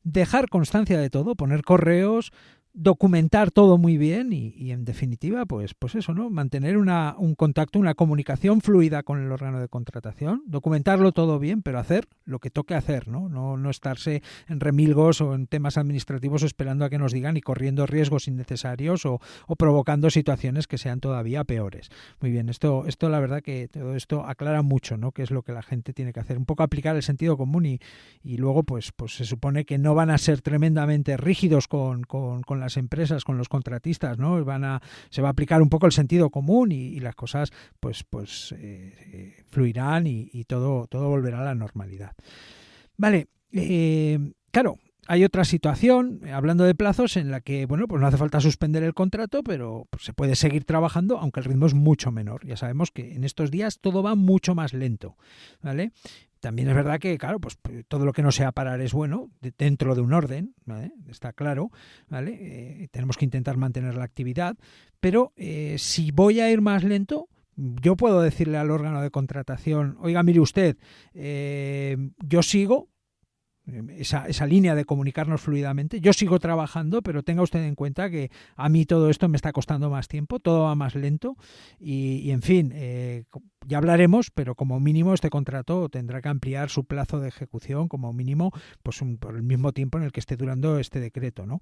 Dejar constancia de todo, poner correos, documentar todo muy bien y en definitiva, pues eso, ¿no? Mantener un contacto, una comunicación fluida con el órgano de contratación, documentarlo todo bien, pero hacer lo que toque hacer, ¿no? No estarse en remilgos o en temas administrativos esperando a que nos digan y corriendo riesgos innecesarios o provocando situaciones que sean todavía peores. Muy bien, esto la verdad que todo esto aclara mucho, ¿no? Qué es lo que la gente tiene que hacer, un poco aplicar el sentido común y luego pues se supone que no van a ser tremendamente rígidos con las empresas, con los contratistas, ¿no? Se va a aplicar un poco el sentido común y las cosas pues fluirán y todo volverá a la normalidad. Vale, claro, hay otra situación, hablando de plazos, en la que, bueno, pues no hace falta suspender el contrato, pero pues se puede seguir trabajando, aunque el ritmo es mucho menor. Ya sabemos que en estos días todo va mucho más lento, ¿vale? También es verdad que, claro, pues todo lo que no sea parar es bueno, dentro de un orden, ¿vale? Está claro, ¿vale? Tenemos que intentar mantener la actividad, pero si voy a ir más lento, yo puedo decirle al órgano de contratación, oiga, mire usted, yo sigo esa línea de comunicarnos fluidamente. Yo sigo trabajando, pero tenga usted en cuenta que a mí todo esto me está costando más tiempo, todo va más lento y en fin, ya hablaremos, pero como mínimo este contrato tendrá que ampliar su plazo de ejecución como mínimo pues por el mismo tiempo en el que esté durando este decreto, ¿no?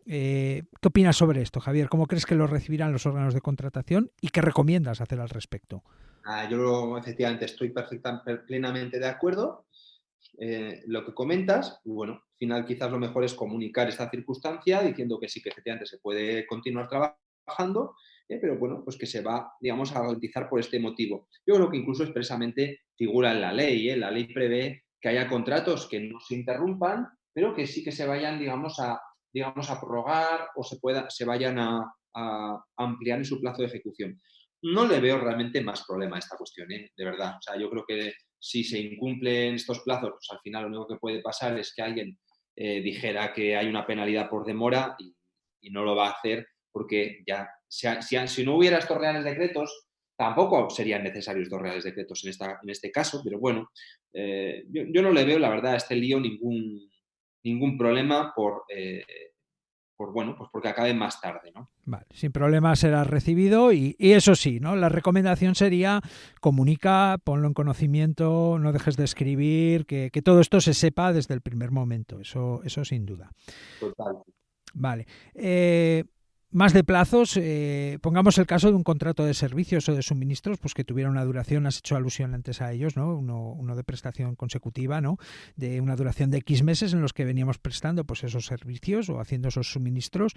¿Qué opinas sobre esto, Javier? ¿Cómo crees que lo recibirán los órganos de contratación y qué recomiendas hacer al respecto? Yo efectivamente estoy plenamente de acuerdo. lo que comentas, bueno, al final quizás lo mejor es comunicar esta circunstancia diciendo que sí, que efectivamente se puede continuar trabajando, pero bueno, pues que se va, digamos, a garantizar por este motivo. Yo creo que incluso expresamente figura en la ley, ¿eh? La ley prevé que haya contratos que no se interrumpan, pero que sí que se vayan, digamos, a prorrogar o se vayan a ampliar en su plazo de ejecución. No le veo realmente más problema a esta cuestión, de verdad. O sea, yo creo que si se incumplen estos plazos, pues al final lo único que puede pasar es que alguien dijera que hay una penalidad por demora y no lo va a hacer porque ya, si no hubiera estos reales decretos, tampoco serían necesarios estos reales decretos en este caso, pero bueno, yo no le veo, la verdad, a este lío ningún problema bueno, pues porque acabe más tarde, ¿no? Vale, sin problema será recibido y eso sí, ¿no? La recomendación sería comunica, ponlo en conocimiento, no dejes de escribir, que todo esto se sepa desde el primer momento, eso sin duda. Total. Vale. Más de plazos, pongamos el caso de un contrato de servicios o de suministros, pues que tuviera una duración, has hecho alusión antes a ellos, ¿no? Uno de prestación consecutiva, ¿no? De una duración de X meses en los que veníamos prestando pues esos servicios o haciendo esos suministros.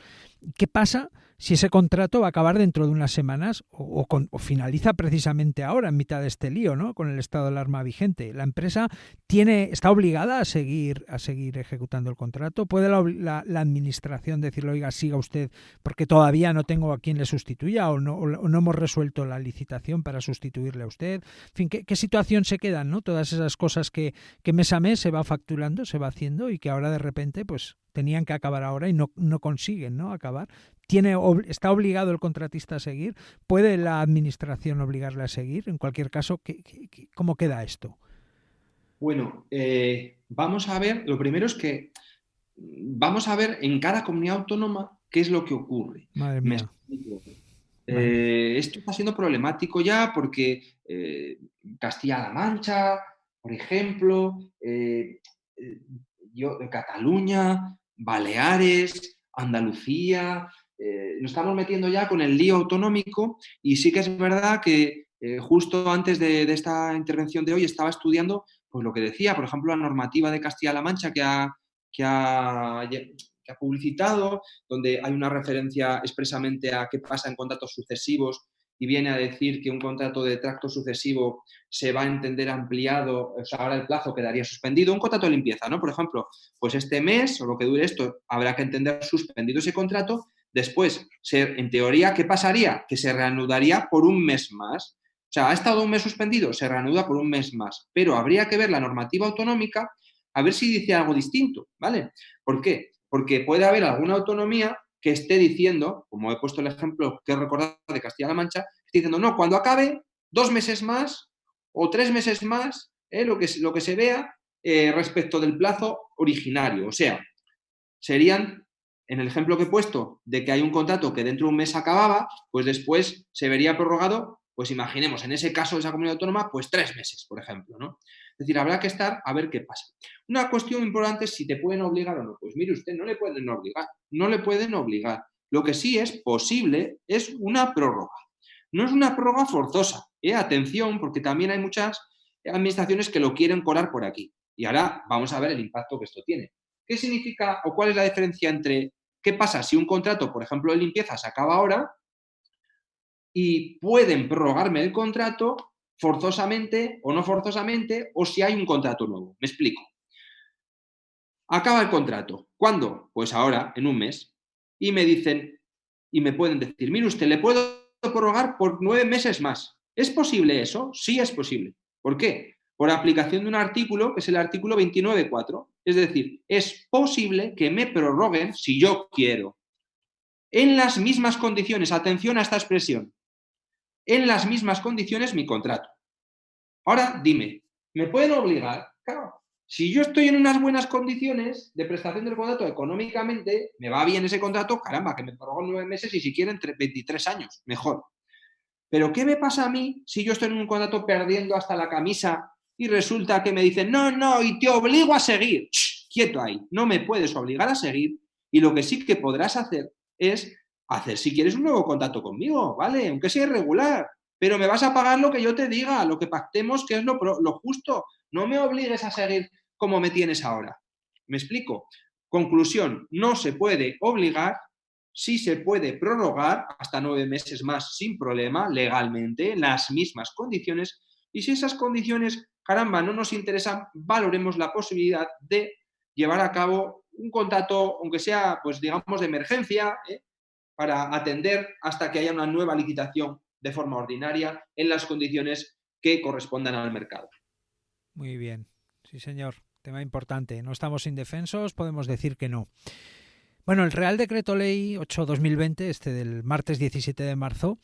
¿Qué pasa si ese contrato va a acabar dentro de unas semanas o finaliza precisamente ahora, en mitad de este lío, ¿no? Con el estado de alarma vigente? ¿La empresa está obligada a seguir ejecutando el contrato? ¿Puede la administración decirle, oiga, siga usted porque todavía no tengo a quien le sustituya o no hemos resuelto la licitación para sustituirle a usted? En fin, ¿qué situación se quedan, ¿no? Todas esas cosas que mes a mes se va facturando, se va haciendo y que ahora de repente pues tenían que acabar ahora y no consiguen, ¿no? Acabar. ¿Está obligado el contratista a seguir? ¿Puede la administración obligarle a seguir? En cualquier caso, ¿cómo queda esto? Bueno, vamos a ver, lo primero es que vamos a ver en cada comunidad autónoma qué es lo que ocurre. Madre Me mía. explico. Esto está siendo problemático ya porque Castilla-La Mancha, por ejemplo, Cataluña, Baleares, Andalucía, nos estamos metiendo ya con el lío autonómico y sí que es verdad que justo antes de esta intervención de hoy estaba estudiando pues lo que decía, por ejemplo, la normativa de Castilla-La Mancha que ha publicitado, donde hay una referencia expresamente a qué pasa en contratos sucesivos y viene a decir que un contrato de tracto sucesivo se va a entender ampliado, o sea, ahora el plazo quedaría suspendido. Un contrato de limpieza, ¿no? Por ejemplo, pues este mes o lo que dure esto, habrá que entender suspendido ese contrato. Después, en teoría, ¿qué pasaría? Que se reanudaría por un mes más. O sea, ha estado un mes suspendido, se reanuda por un mes más. Pero habría que ver la normativa autonómica a ver si dice algo distinto, ¿vale? ¿Por qué? Porque puede haber alguna autonomía que esté diciendo, como he puesto el ejemplo que he recordado de Castilla-La Mancha, esté diciendo, no, cuando acabe 2 meses más o 3 meses más, lo que se vea respecto del plazo originario. O sea, serían, en el ejemplo que he puesto, de que hay un contrato que dentro de un mes acababa, pues después se vería prorrogado, pues imaginemos, en ese caso de esa comunidad autónoma, pues 3 meses, por ejemplo, ¿no? Es decir, habrá que estar a ver qué pasa. Una cuestión importante es si te pueden obligar o no. Pues mire usted, no le pueden obligar, no le pueden obligar. Lo que sí es posible es una prórroga. No es una prórroga forzosa, atención, porque también hay muchas administraciones que lo quieren colar por aquí. Y ahora vamos a ver el impacto que esto tiene. ¿Qué significa o cuál es la diferencia entre qué pasa si un contrato, por ejemplo, de limpieza se acaba ahora y pueden prorrogarme el contrato forzosamente o no forzosamente o si hay un contrato nuevo? Me explico. Acaba el contrato. ¿Cuándo? Pues ahora, en un mes. Y me dicen, y me pueden decir, mire usted, le puedo prorrogar por 9 meses más. ¿Es posible eso? Sí es posible. ¿Por qué? Por aplicación de un artículo, que es el artículo 29.4. Es decir, es posible que me prorroguen, si yo quiero, en las mismas condiciones, atención a esta expresión, en las mismas condiciones mi contrato. Ahora, dime, ¿me pueden obligar? Claro. Si yo estoy en unas buenas condiciones de prestación del contrato económicamente, me va bien ese contrato, caramba, que me prorrogan 9 meses y si quieren 23 años, mejor. Pero ¿qué me pasa a mí si yo estoy en un contrato perdiendo hasta la camisa y resulta que me dicen, no, y te obligo a seguir? ¡Shh! Quieto ahí, no me puedes obligar a seguir y lo que sí que podrás hacer es hacer, si quieres, un nuevo contrato conmigo, ¿vale? Aunque sea irregular, pero me vas a pagar lo que yo te diga, lo que pactemos, que es lo justo. No me obligues a seguir como me tienes ahora. ¿Me explico? Conclusión, no se puede obligar, sí se puede prorrogar hasta 9 meses más sin problema, legalmente, en las mismas condiciones, y si esas condiciones, caramba, no nos interesan, valoremos la posibilidad de llevar a cabo un contrato, aunque sea, pues digamos, de emergencia, para atender hasta que haya una nueva licitación de forma ordinaria en las condiciones que correspondan al mercado. Muy bien, sí señor, tema importante. No estamos indefensos, podemos decir que no. Bueno, el Real Decreto Ley 8/2020, del martes 17 de marzo,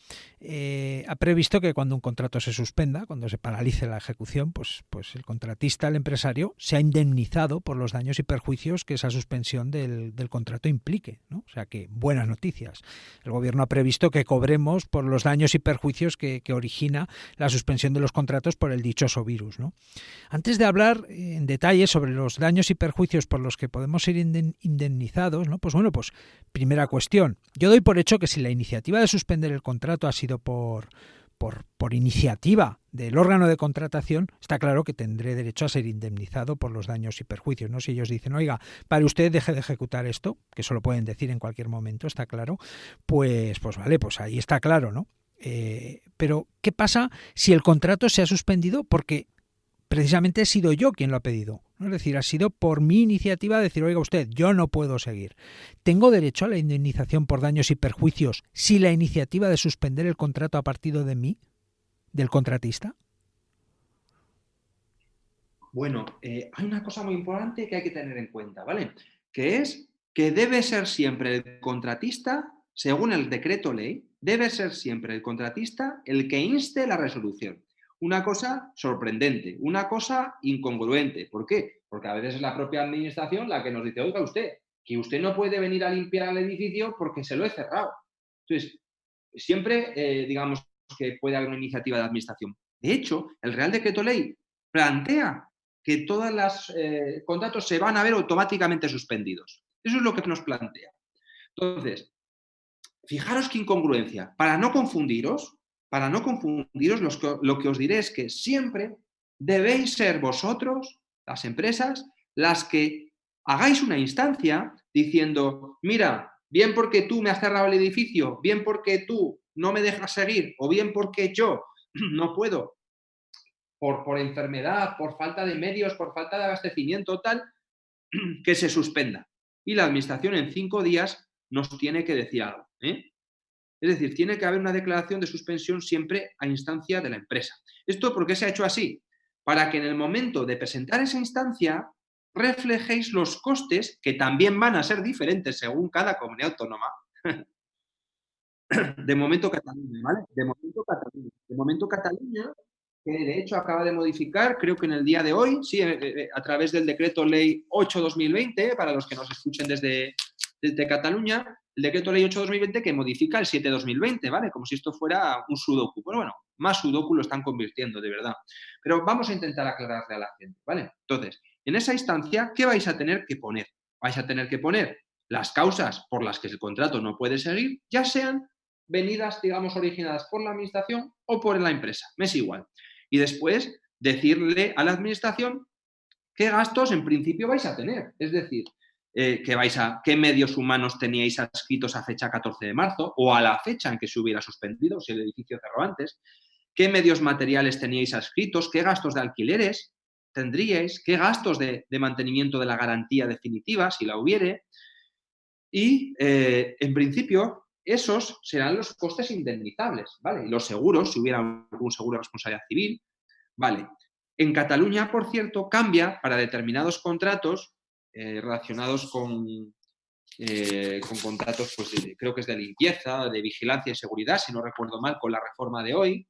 ha previsto que cuando un contrato se suspenda, cuando se paralice la ejecución, pues el contratista, el empresario, sea indemnizado por los daños y perjuicios que esa suspensión del contrato implique, ¿no? O sea que buenas noticias. El Gobierno ha previsto que cobremos por los daños y perjuicios que origina la suspensión de los contratos por el dichoso virus, ¿no? Antes de hablar en detalle sobre los daños y perjuicios por los que podemos ser indemnizados, ¿no? Pues primera cuestión. Yo doy por hecho que si la iniciativa de suspender el contrato ha sido por iniciativa del órgano de contratación, está claro que tendré derecho a ser indemnizado por los daños y perjuicios, ¿no? Si ellos dicen, oiga, para usted deje de ejecutar esto, que eso lo pueden decir en cualquier momento, está claro, pues vale, pues ahí está claro, ¿no? Pero, ¿qué pasa si el contrato se ha suspendido porque precisamente he sido yo quien lo ha pedido, ¿no? Es decir, ha sido por mi iniciativa decir, oiga usted, yo no puedo seguir. ¿Tengo derecho a la indemnización por daños y perjuicios si la iniciativa de suspender el contrato ha partido de mí, del contratista? Bueno, hay una cosa muy importante que hay que tener en cuenta, ¿vale? Que es que debe ser siempre el contratista, según el decreto ley, debe ser siempre el contratista el que inste la resolución. Una cosa sorprendente, una cosa incongruente. ¿Por qué? Porque a veces es la propia administración la que nos dice, oiga usted, que usted no puede venir a limpiar el edificio porque se lo he cerrado. Entonces, siempre digamos que puede haber una iniciativa de administración. De hecho, el Real Decreto Ley plantea que todos los contratos se van a ver automáticamente suspendidos. Eso es lo que nos plantea. Entonces, fijaros qué incongruencia. Para no confundiros, lo que os diré es que siempre debéis ser vosotros, las empresas, las que hagáis una instancia diciendo, mira, bien porque tú me has cerrado el edificio, bien porque tú no me dejas seguir, o bien porque yo no puedo, por enfermedad, por falta de medios, por falta de abastecimiento, tal, que se suspenda. Y la administración en 5 días nos tiene que decir algo, ¿eh? Es decir, tiene que haber una declaración de suspensión siempre a instancia de la empresa. ¿Esto por qué se ha hecho así? Para que en el momento de presentar esa instancia reflejéis los costes, que también van a ser diferentes según cada comunidad autónoma. De momento Cataluña, ¿vale? De momento Cataluña, que de hecho acaba de modificar, creo que en el día de hoy, sí, a través del decreto ley 8/2020, para los que nos escuchen desde Cataluña, el decreto ley 8/2020 que modifica el 7/2020, ¿vale? Como si esto fuera un sudoku. Pero bueno, más sudoku lo están convirtiendo, de verdad. Pero vamos a intentar aclararle a la gente, ¿vale? Entonces, en esa instancia, ¿qué vais a tener que poner? Vais a tener que poner las causas por las que el contrato no puede seguir, ya sean venidas, digamos, originadas por la administración o por la empresa. Me es igual. Y después decirle a la administración qué gastos en principio vais a tener. Es decir, qué medios humanos teníais adscritos a fecha 14 de marzo o a la fecha en que se hubiera suspendido, si el edificio cerró antes, qué medios materiales teníais adscritos, qué gastos de alquileres tendríais, qué gastos de mantenimiento de la garantía definitiva, si la hubiere. Y, en principio, esos serán los costes indemnizables, ¿vale? Los seguros, si hubiera algún seguro de responsabilidad civil, ¿vale? En Cataluña, por cierto, cambia para determinados contratos relacionados con contratos, pues creo que es de limpieza, de vigilancia y seguridad, si no recuerdo mal, con la reforma de hoy,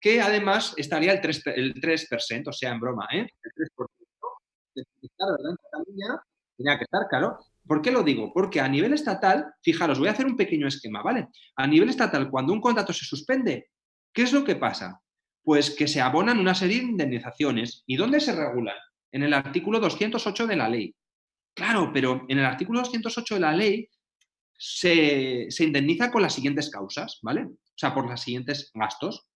que además estaría el 3%, o sea, en broma, ¿eh? El 3%. Claro, ¿verdad? En Cataluña tenía que estar, claro. ¿Por qué lo digo? Porque a nivel estatal, fijaros, voy a hacer un pequeño esquema, ¿vale? A nivel estatal, cuando un contrato se suspende, ¿qué es lo que pasa? Pues que se abonan una serie de indemnizaciones. ¿Y dónde se regulan? En el artículo 208 de la ley. Claro, pero en el artículo 208 de la ley se indemniza con las siguientes causas, ¿vale? O sea, por los siguientes gastos.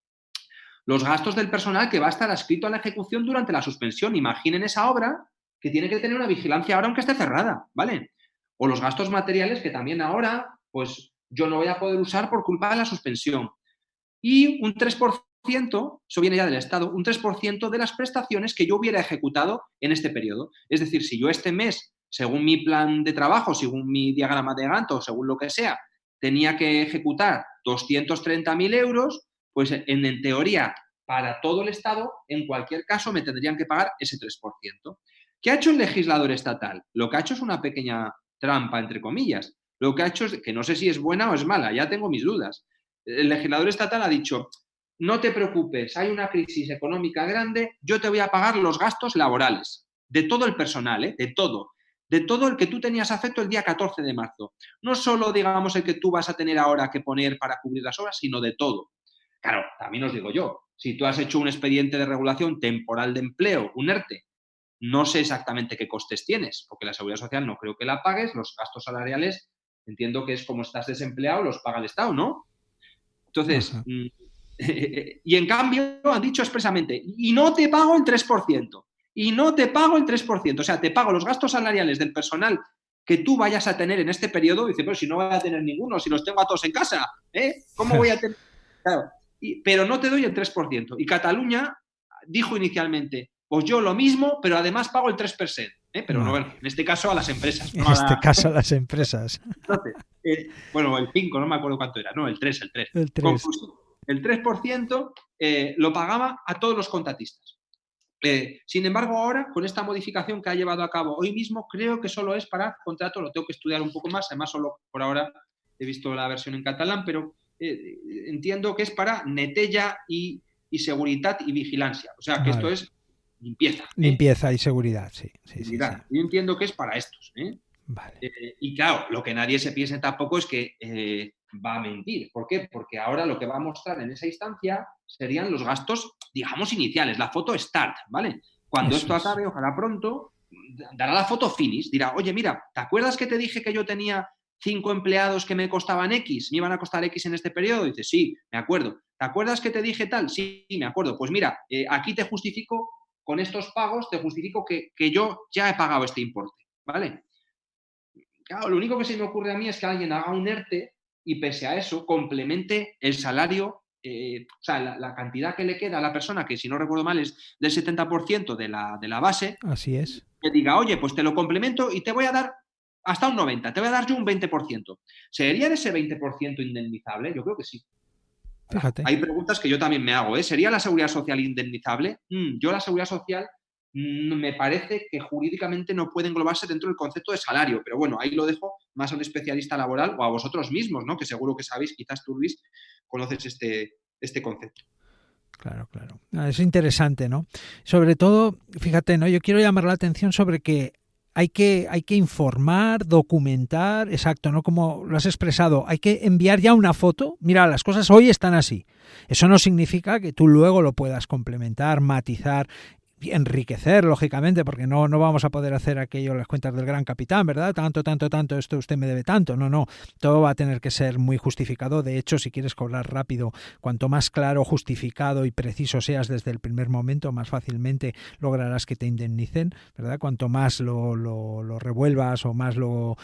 Los gastos del personal que va a estar adscrito a la ejecución durante la suspensión. Imaginen esa obra que tiene que tener una vigilancia ahora aunque esté cerrada, ¿vale? O los gastos materiales que también ahora, pues yo no voy a poder usar por culpa de la suspensión. Y un 3%, eso viene ya del Estado, un 3% de las prestaciones que yo hubiera ejecutado en este periodo. Es decir, si yo este mes, según mi plan de trabajo, según mi diagrama de Gantt o según lo que sea, tenía que ejecutar 230.000 euros, pues en teoría, para todo el Estado, en cualquier caso, me tendrían que pagar ese 3%. ¿Qué ha hecho el legislador estatal? Lo que ha hecho es una pequeña trampa, entre comillas. Lo que ha hecho es, que no sé si es buena o es mala, ya tengo mis dudas. El legislador estatal ha dicho, no te preocupes, hay una crisis económica grande, yo te voy a pagar los gastos laborales, de todo el personal, de todo el que tú tenías afecto el día 14 de marzo. No solo, digamos, el que tú vas a tener ahora que poner para cubrir las obras, sino de todo. Claro, también os digo yo, si tú has hecho un expediente de regulación temporal de empleo, un ERTE, no sé exactamente qué costes tienes, porque la Seguridad Social no creo que la pagues, los gastos salariales entiendo que es como estás desempleado, los paga el Estado, ¿no? Entonces, y en cambio han dicho expresamente, y no te pago el 3%, y no te pago el 3%, o sea, te pago los gastos salariales del personal que tú vayas a tener en este periodo. Dice, pero si no voy a tener ninguno, si los tengo a todos en casa, ¿cómo voy a tener? Claro, pero no te doy el 3%. Y Cataluña dijo inicialmente, pues yo lo mismo, pero además pago el 3%. Pero no, en este caso a las empresas. No en este caso a las empresas. Entonces, bueno, el 5, no me acuerdo cuánto era, no, el 3. El 3. Conclusión, el 3% lo pagaba a todos los contratistas. Sin embargo, ahora, con esta modificación que ha llevado a cabo hoy mismo, creo que solo es para contrato, lo tengo que estudiar un poco más, además solo por ahora he visto la versión en catalán, pero entiendo que es para netella y seguridad y vigilancia. O sea, que esto es limpieza. Limpieza y seguridad, sí. Yo entiendo que es para estos. Vale. Y claro, lo que nadie se piense tampoco es que va a mentir. ¿Por qué? Porque ahora lo que va a mostrar en esa instancia serían los gastos, digamos, iniciales, la foto start, ¿vale? Cuando esto acabe, ojalá pronto, dará la foto finish, dirá, oye, mira, ¿te acuerdas que te dije que yo tenía 5 empleados que me costaban X, me iban a costar X en este periodo? Dice, sí, me acuerdo. ¿Te acuerdas que te dije tal? Sí, me acuerdo. Pues mira, aquí te justifico, con estos pagos, te justifico que yo ya he pagado este importe, ¿vale? Claro, lo único que se me ocurre a mí es que alguien haga un ERTE y pese a eso complemente el salario, o sea, la cantidad que le queda a la persona, que si no recuerdo mal es del 70% de la base. Así es. Que diga, oye, pues te lo complemento y te voy a dar hasta un 90%, te voy a dar yo un 20%. ¿Sería de ese 20% indemnizable? Yo creo que sí. Fíjate. Hay preguntas que yo también me hago. ¿Sería la seguridad social indemnizable? Yo la seguridad social me parece que jurídicamente no puede englobarse dentro del concepto de salario, pero bueno, ahí lo dejo más a un especialista laboral o a vosotros mismos, ¿no? Que seguro que sabéis, quizás tú, Luis, conoces este concepto. Claro. Es interesante, ¿no? Sobre todo, fíjate, ¿no? Yo quiero llamar la atención sobre que hay que informar, documentar, exacto, ¿no? Como lo has expresado, hay que enviar ya una foto. Mira, las cosas hoy están así. Eso no significa que tú luego lo puedas complementar, matizar, enriquecer, lógicamente, porque no vamos a poder hacer aquello, las cuentas del gran capitán, ¿verdad? Tanto, esto usted me debe tanto. No, todo va a tener que ser muy justificado. De hecho, si quieres cobrar rápido, cuanto más claro, justificado y preciso seas desde el primer momento, más fácilmente lograrás que te indemnicen, ¿verdad? Cuanto más lo revuelvas o más lo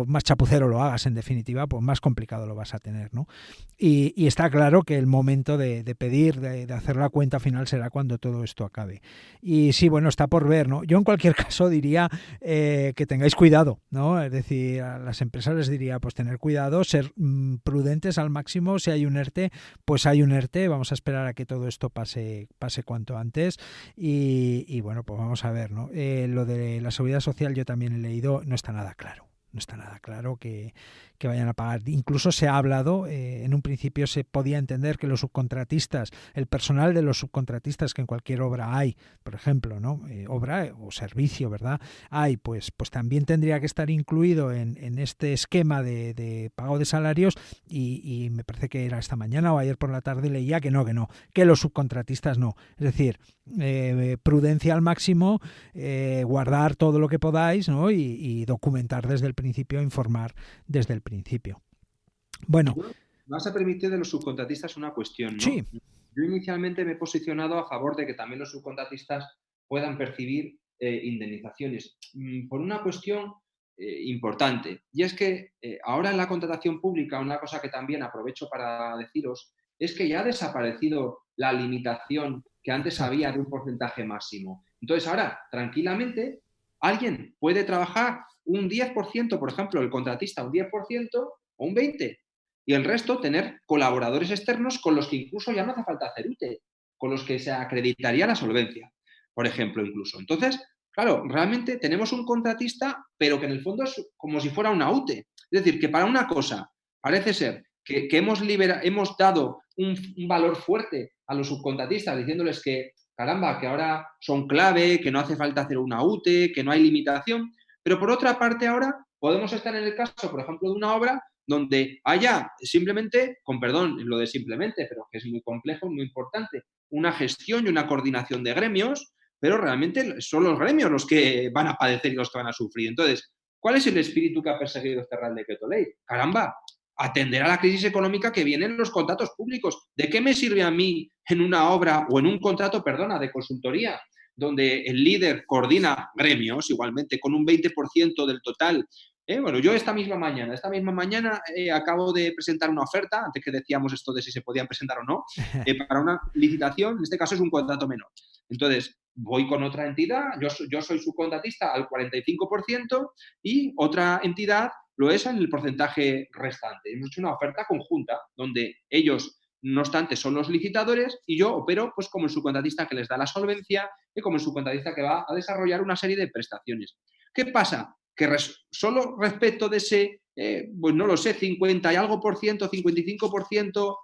más chapucero lo hagas, en definitiva, pues más complicado lo vas a tener, ¿no? Y está claro que el momento de pedir, de hacer la cuenta final será cuando todo esto acabe. Y sí, bueno, está por ver, ¿no? Yo en cualquier caso diría que tengáis cuidado, ¿no? Es decir, a las empresas les diría, pues tener cuidado, ser prudentes al máximo. Si hay un ERTE, pues hay un ERTE. Vamos a esperar a que todo esto pase cuanto antes. Y bueno, pues vamos a ver, ¿no? Lo de la seguridad social yo también he leído, no está nada claro. No está nada claro que vayan a pagar. Incluso se ha hablado, en un principio se podía entender que los subcontratistas, el personal de los subcontratistas que en cualquier obra hay, por ejemplo, ¿no? Obra o servicio, ¿verdad? Hay, pues también tendría que estar incluido en este esquema de pago de salarios y me parece que era esta mañana o ayer por la tarde leía que que los subcontratistas no. Es decir, prudencia al máximo, guardar todo lo que podáis, ¿no? Y documentar desde el principio, informar desde el principio. Bueno. Vas a permitir de los subcontratistas una cuestión, ¿no? Sí. Yo inicialmente me he posicionado a favor de que también los subcontratistas puedan percibir indemnizaciones. Por una cuestión importante. Y es que ahora en la contratación pública, una cosa que también aprovecho para deciros, es que ya ha desaparecido la limitación que antes había de un porcentaje máximo. Entonces ahora, tranquilamente, alguien puede trabajar un 10%, por ejemplo, el contratista un 10% o un 20%, y el resto tener colaboradores externos con los que incluso ya no hace falta hacer UTE, con los que se acreditaría la solvencia, por ejemplo, incluso. Entonces, claro, realmente tenemos un contratista, pero que en el fondo es como si fuera una UTE. Es decir, que para una cosa parece ser que hemos dado un valor fuerte a los subcontratistas, diciéndoles que, caramba, que ahora son clave, que no hace falta hacer una UTE, que no hay limitación, pero por otra parte ahora podemos estar en el caso, por ejemplo, de una obra donde haya simplemente, con perdón lo de simplemente, pero que es muy complejo, muy importante, una gestión y una coordinación de gremios, pero realmente son los gremios los que van a padecer y los que van a sufrir. Entonces, ¿cuál es el espíritu que ha perseguido este Real Decreto Ley? Caramba, atender a la crisis económica que viene en los contratos públicos. ¿De qué me sirve a mí en una obra o en un contrato, de consultoría, donde el líder coordina gremios, igualmente, con un 20% del total? Bueno, yo esta misma mañana acabo de presentar una oferta, antes que decíamos esto de si se podían presentar o no, para una licitación, en este caso es un contrato menor. Entonces, voy con otra entidad, yo soy subcontratista al 45% y otra entidad lo es en el porcentaje restante. Hemos hecho una oferta conjunta donde ellos, no obstante, son los licitadores y yo opero pues como el subcontratista que les da la solvencia y como el subcontratista que va a desarrollar una serie de prestaciones. ¿Qué pasa? Que solo respecto de ese, pues no lo sé, 50 y algo por ciento, 55%,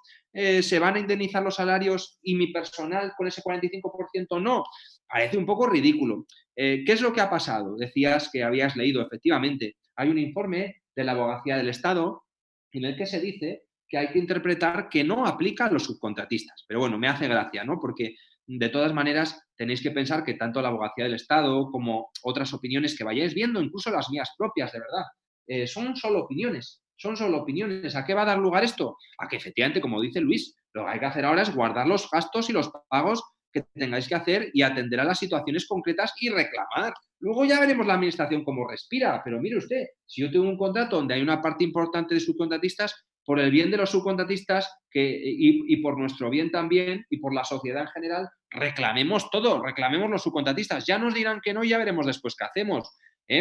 se van a indemnizar los salarios y mi personal con ese 45% no. Parece un poco ridículo. ¿Qué es lo que ha pasado? Decías que habías leído, efectivamente. Hay un informe de la Abogacía del Estado en el que se dice que hay que interpretar que no aplica a los subcontratistas. Pero bueno, me hace gracia, ¿no? Porque de todas maneras tenéis que pensar que tanto la Abogacía del Estado como otras opiniones que vayáis viendo, incluso las mías propias, de verdad, son solo opiniones. Son solo opiniones. ¿A qué va a dar lugar esto? A que efectivamente, como dice Luis, lo que hay que hacer ahora es guardar los gastos y los pagos que tengáis que hacer y atender a las situaciones concretas y reclamar. Luego ya veremos la administración cómo respira, pero mire usted, si yo tengo un contrato donde hay una parte importante de subcontratistas, por el bien de los subcontratistas y por nuestro bien también y por la sociedad en general, reclamemos todo, reclamemos los subcontratistas. Ya nos dirán que no y ya veremos después qué hacemos.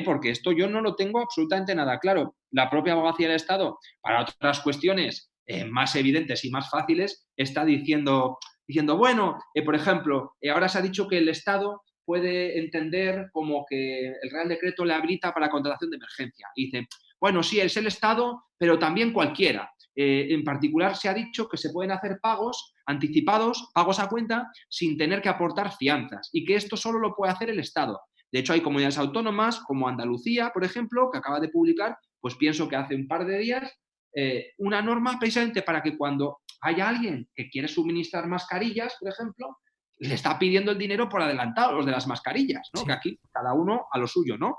Porque esto yo no lo tengo absolutamente nada claro. La propia Abogacía del Estado, para otras cuestiones más evidentes y más fáciles, está diciendo bueno, por ejemplo, ahora se ha dicho que el Estado puede entender como que el Real Decreto le habilita para contratación de emergencia. Y dice, bueno, sí, es el Estado, pero también cualquiera. En particular se ha dicho que se pueden hacer pagos anticipados, pagos a cuenta, sin tener que aportar fianzas y que esto solo lo puede hacer el Estado. De hecho, hay comunidades autónomas como Andalucía, por ejemplo, que acaba de publicar, pues pienso que hace un par de días, una norma precisamente para que cuando haya alguien que quiere suministrar mascarillas, por ejemplo, le está pidiendo el dinero por adelantado, los de las mascarillas, ¿no? Sí. Que aquí cada uno a lo suyo, ¿no?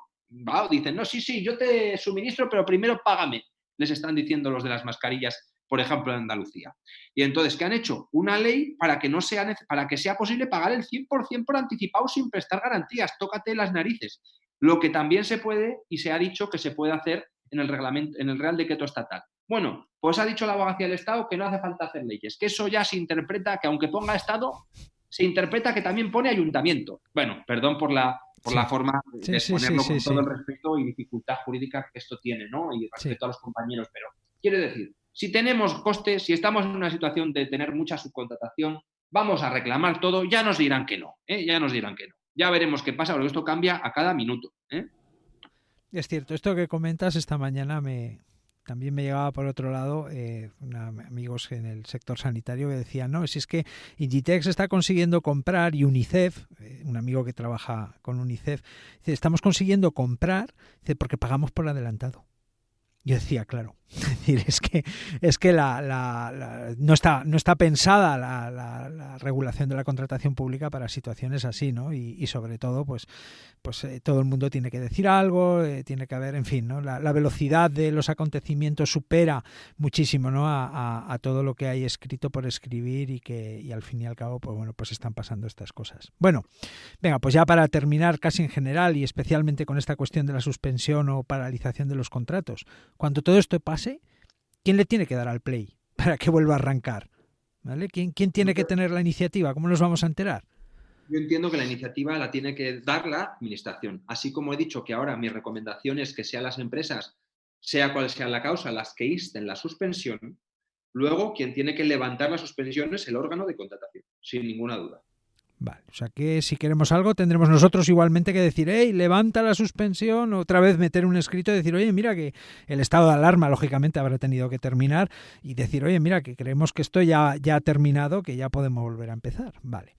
Dicen, no, sí, yo te suministro, pero primero págame, les están diciendo los de las mascarillas, por ejemplo, en Andalucía. Y entonces, ¿qué han hecho? Una ley para que sea posible pagar el 100% por anticipado sin prestar garantías. Tócate las narices. Lo que también se puede, y se ha dicho que se puede hacer en el reglamento, en el Real Decreto Estatal. Bueno, pues ha dicho la Abogacía del Estado que no hace falta hacer leyes, que eso ya se interpreta, que aunque ponga Estado, se interpreta que también pone ayuntamiento. Bueno, perdón por la forma de exponerlo con todo el respeto y dificultad jurídica que esto tiene, ¿no? Y respeto a los compañeros, pero quiero decir, si tenemos costes, si estamos en una situación de tener mucha subcontratación, vamos a reclamar todo, ya nos dirán que no, ya nos dirán que no. Ya veremos qué pasa, porque esto cambia a cada minuto. Es cierto, esto que comentas esta mañana también me llegaba por otro lado amigos en el sector sanitario que decían, no, si es que Inditex está consiguiendo comprar y UNICEF, un amigo que trabaja con UNICEF, dice, estamos consiguiendo comprar porque pagamos por adelantado. Yo decía, claro, es decir, es que no está pensada la regulación de la contratación pública para situaciones así, ¿no? Y sobre todo, pues todo el mundo tiene que decir algo, tiene que haber, en fin, ¿no? La velocidad de los acontecimientos supera muchísimo, ¿no? A todo lo que hay escrito por escribir y al fin y al cabo, pues bueno, pues están pasando estas cosas. Bueno, venga, pues ya para terminar casi en general y especialmente con esta cuestión de la suspensión o paralización de los contratos, cuando todo esto pase, ¿quién le tiene que dar al play para que vuelva a arrancar? ¿Vale? ¿Quién tiene que tener la iniciativa? ¿Cómo nos vamos a enterar? Yo entiendo que la iniciativa la tiene que dar la administración. Así como he dicho que ahora mi recomendación es que sean las empresas, sea cual sea la causa, las que insten la suspensión, luego quien tiene que levantar la suspensión es el órgano de contratación, sin ninguna duda. Vale, o sea que si queremos algo tendremos nosotros igualmente que decir, hey, levanta la suspensión, otra vez meter un escrito y decir, oye, mira que el estado de alarma lógicamente habrá tenido que terminar y decir, oye, mira que creemos que esto ya ha terminado, que ya podemos volver a empezar. Vale.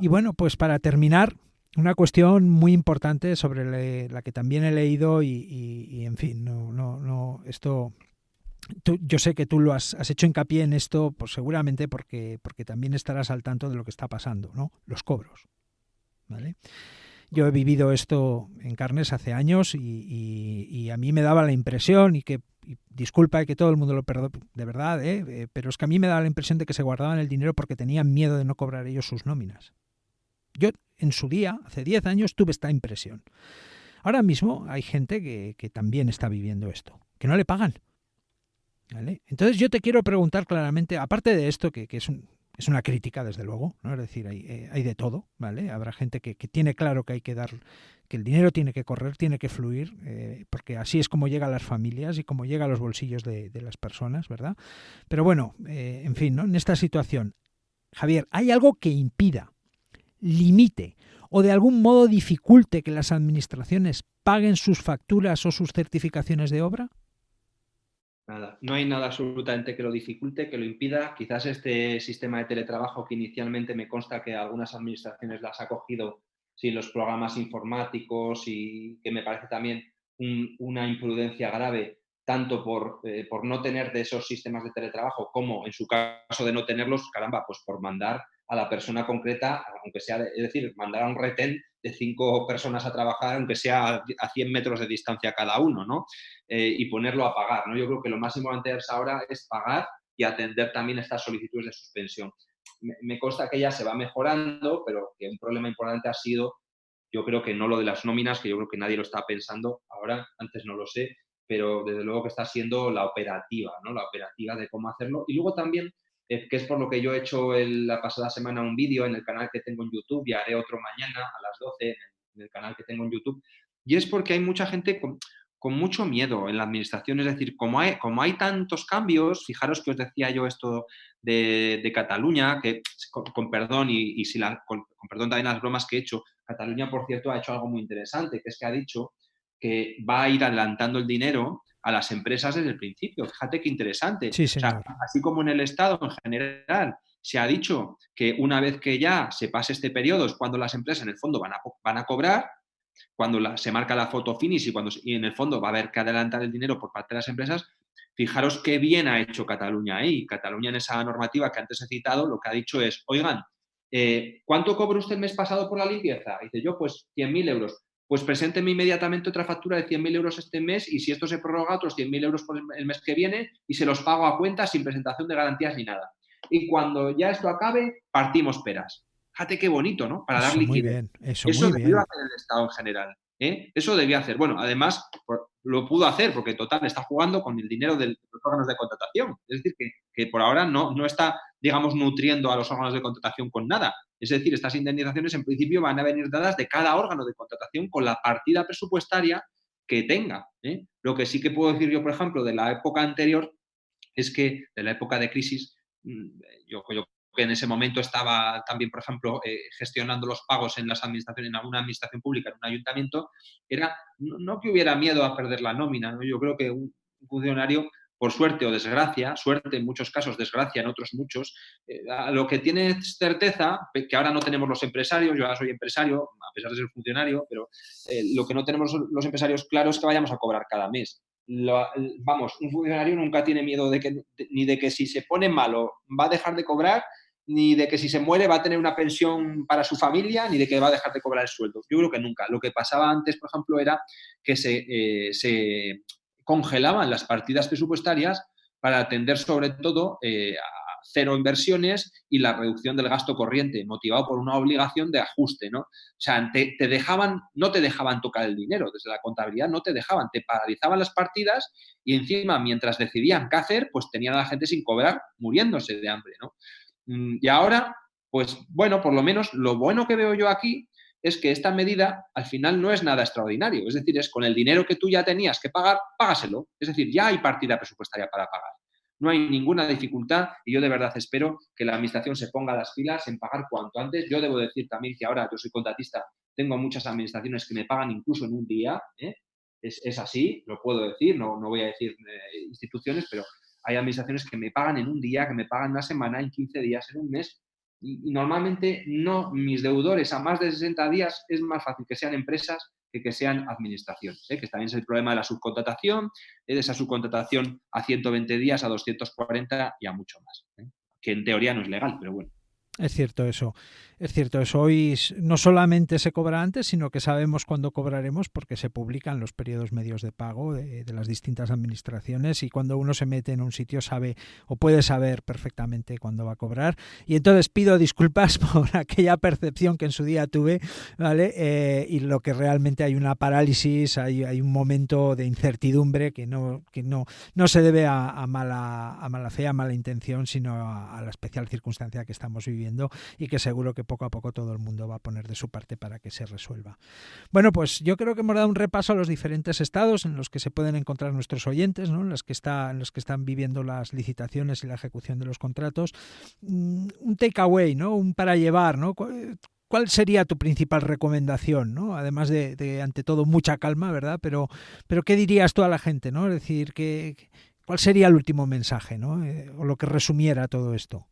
Y bueno, pues para terminar, una cuestión muy importante sobre la que también he leído y en fin, esto... yo sé que tú lo has hecho hincapié en esto, pues seguramente porque también estarás al tanto de lo que está pasando, ¿no? Los cobros, ¿vale? Yo he vivido esto en carnes hace años y a mí me daba la impresión, disculpa que todo el mundo lo perdone, de verdad, pero es que a mí me daba la impresión de que se guardaban el dinero porque tenían miedo de no cobrar ellos sus nóminas. Yo en su día, hace 10 años, tuve esta impresión. Ahora mismo hay gente que también está viviendo esto, que no le pagan. ¿Vale? Entonces yo te quiero preguntar claramente, aparte de esto, que es una crítica, desde luego, ¿no? Es decir, hay de todo, ¿vale? Habrá gente que tiene claro que hay que dar, que el dinero tiene que correr, tiene que fluir, porque así es como llega a las familias y como llega a los bolsillos de las personas, ¿verdad? Pero bueno, en fin, ¿no? En esta situación, Javier, ¿hay algo que impida, limite o de algún modo dificulte que las administraciones paguen sus facturas o sus certificaciones de obra? Nada, no hay nada absolutamente que lo dificulte, que lo impida. Quizás este sistema de teletrabajo que inicialmente me consta que algunas administraciones las ha cogido sin los programas informáticos y que me parece también una imprudencia grave, tanto por no tener de esos sistemas de teletrabajo como en su caso de no tenerlos, caramba, pues por mandar a la persona concreta, aunque sea, es decir, mandar a un retén de 5 personas a trabajar, aunque sea a 100 metros de distancia cada uno, ¿no? Y ponerlo a pagar, ¿no? Yo creo que lo más importante ahora es pagar y atender también estas solicitudes de suspensión. Me consta que ya se va mejorando, pero que un problema importante ha sido, yo creo que no lo de las nóminas, que yo creo que nadie lo está pensando ahora, antes no lo sé, pero desde luego que está siendo la operativa, ¿no? La operativa de cómo hacerlo. Y luego también, que es por lo que yo he hecho la pasada semana un vídeo en el canal que tengo en YouTube y haré otro mañana a las 12 en el canal que tengo en YouTube, y es porque hay mucha gente con mucho miedo en la administración. Es decir, como hay tantos cambios, fijaros que os decía yo esto de Cataluña, que con perdón y si con perdón también las bromas que he hecho, Cataluña, por cierto, ha hecho algo muy interesante, que es que ha dicho que va a ir adelantando el dinero a las empresas desde el principio. Fíjate qué interesante. Sí, O sea, señor. así como en el Estado en general se ha dicho que una vez que ya se pase este periodo es cuando las empresas en el fondo van a cobrar, cuando se marca la foto finish y en el fondo va a haber que adelantar el dinero por parte de las empresas, fijaros qué bien ha hecho Cataluña ahí. Cataluña en esa normativa que antes he citado lo que ha dicho es, oigan, ¿cuánto cobró usted el mes pasado por la limpieza? Dice yo, pues 100.000 euros. Pues presénteme inmediatamente otra factura de 100.000 euros este mes y si esto se prorroga, otros 100.000 euros por el mes que viene y se los pago a cuenta sin presentación de garantías ni nada. Y cuando ya esto acabe, partimos peras. Fíjate qué bonito, ¿no? Para dar Eso muy liquidez. bien, eso Eso muy debió bien. hacer el Estado en general. Eso debía hacer. Bueno, además lo pudo hacer porque total está jugando con el dinero de los órganos de contratación. Es decir, que por ahora no está, digamos, nutriendo a los órganos de contratación con nada. Es decir, estas indemnizaciones en principio van a venir dadas de cada órgano de contratación con la partida presupuestaria que tenga. Lo que sí que puedo decir yo, por ejemplo, de la época anterior es que de la época de crisis, yo que en ese momento estaba también, por ejemplo, gestionando los pagos en las administraciones, en alguna administración pública, en un ayuntamiento, era no que hubiera miedo a perder la nómina, ¿no? Yo creo que un funcionario, por suerte o desgracia, suerte en muchos casos, desgracia en otros muchos, a lo que tiene certeza, que ahora no tenemos los empresarios, yo ahora soy empresario, a pesar de ser funcionario, pero lo que no tenemos los empresarios claro es que vayamos a cobrar cada mes. vamos, un funcionario nunca tiene miedo ni de que si se pone malo va a dejar de cobrar, ni de que si se muere va a tener una pensión para su familia, ni de que va a dejar de cobrar el sueldo. Yo creo que nunca. Lo que pasaba antes, por ejemplo, era que se congelaban las partidas presupuestarias para atender sobre todo a cero inversiones y la reducción del gasto corriente, motivado por una obligación de ajuste, ¿no? O sea, no te dejaban tocar el dinero, desde la contabilidad no te dejaban, te paralizaban las partidas y encima, mientras decidían qué hacer, pues tenían a la gente sin cobrar, muriéndose de hambre, ¿no? Y ahora, pues bueno, por lo menos lo bueno que veo yo aquí es que esta medida al final no es nada extraordinario. Es decir, es con el dinero que tú ya tenías que pagar, págaselo. Es decir, ya hay partida presupuestaria para pagar. No hay ninguna dificultad y yo de verdad espero que la Administración se ponga las pilas en pagar cuanto antes. Yo debo decir también que ahora yo soy contratista, tengo muchas administraciones que me pagan incluso en un día. Es así, lo puedo decir, no voy a decir instituciones, pero hay administraciones que me pagan en un día, que me pagan una semana, en 15 días, en un mes. Y normalmente no, mis deudores a más de 60 días es más fácil que sean empresas que sean administraciones, que también es el problema de la subcontratación, de esa subcontratación a 120 días, a 240 y a mucho más, que en teoría no es legal, pero bueno. Es cierto eso, es cierto eso. Hoy no solamente se cobra antes, sino que sabemos cuándo cobraremos porque se publican los periodos medios de pago de las distintas administraciones y cuando uno se mete en un sitio sabe o puede saber perfectamente cuándo va a cobrar. Y entonces pido disculpas por aquella percepción que en su día tuve, ¿vale? Y lo que realmente hay una parálisis, hay un momento de incertidumbre que no se debe a mala fe, a mala intención, sino a la especial circunstancia que estamos viviendo y que seguro que poco a poco todo el mundo va a poner de su parte para que se resuelva. Bueno, pues yo creo que hemos dado un repaso a los diferentes estados en los que se pueden encontrar nuestros oyentes, ¿no? en los que están viviendo las licitaciones y la ejecución de los contratos. Un takeaway, ¿no? Un para llevar, ¿no? ¿Cuál sería tu principal recomendación, ¿no? Además de ante todo mucha calma, ¿verdad? Pero ¿qué dirías tú a la gente, ¿no? Es decir, ¿cuál sería el último mensaje, ¿no? O lo que resumiera todo esto.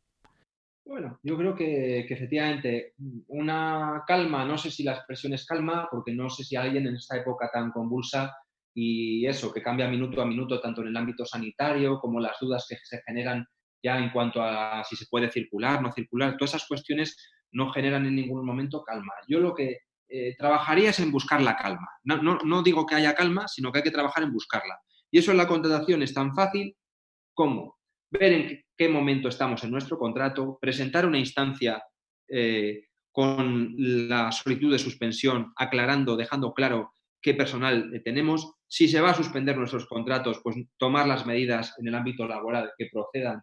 Bueno, yo creo que efectivamente una calma, no sé si la expresión es calma, porque no sé si alguien en esta época tan convulsa y eso, que cambia minuto a minuto, tanto en el ámbito sanitario como las dudas que se generan ya en cuanto a si se puede circular, no circular, todas esas cuestiones no generan en ningún momento calma. Yo lo que trabajaría es en buscar la calma. No digo que haya calma, sino que hay que trabajar en buscarla. Y eso en la contratación es tan fácil como ver en qué momento estamos en nuestro contrato, presentar una instancia con la solicitud de suspensión, aclarando, dejando claro qué personal tenemos. Si se va a suspender nuestros contratos, pues tomar las medidas en el ámbito laboral que procedan.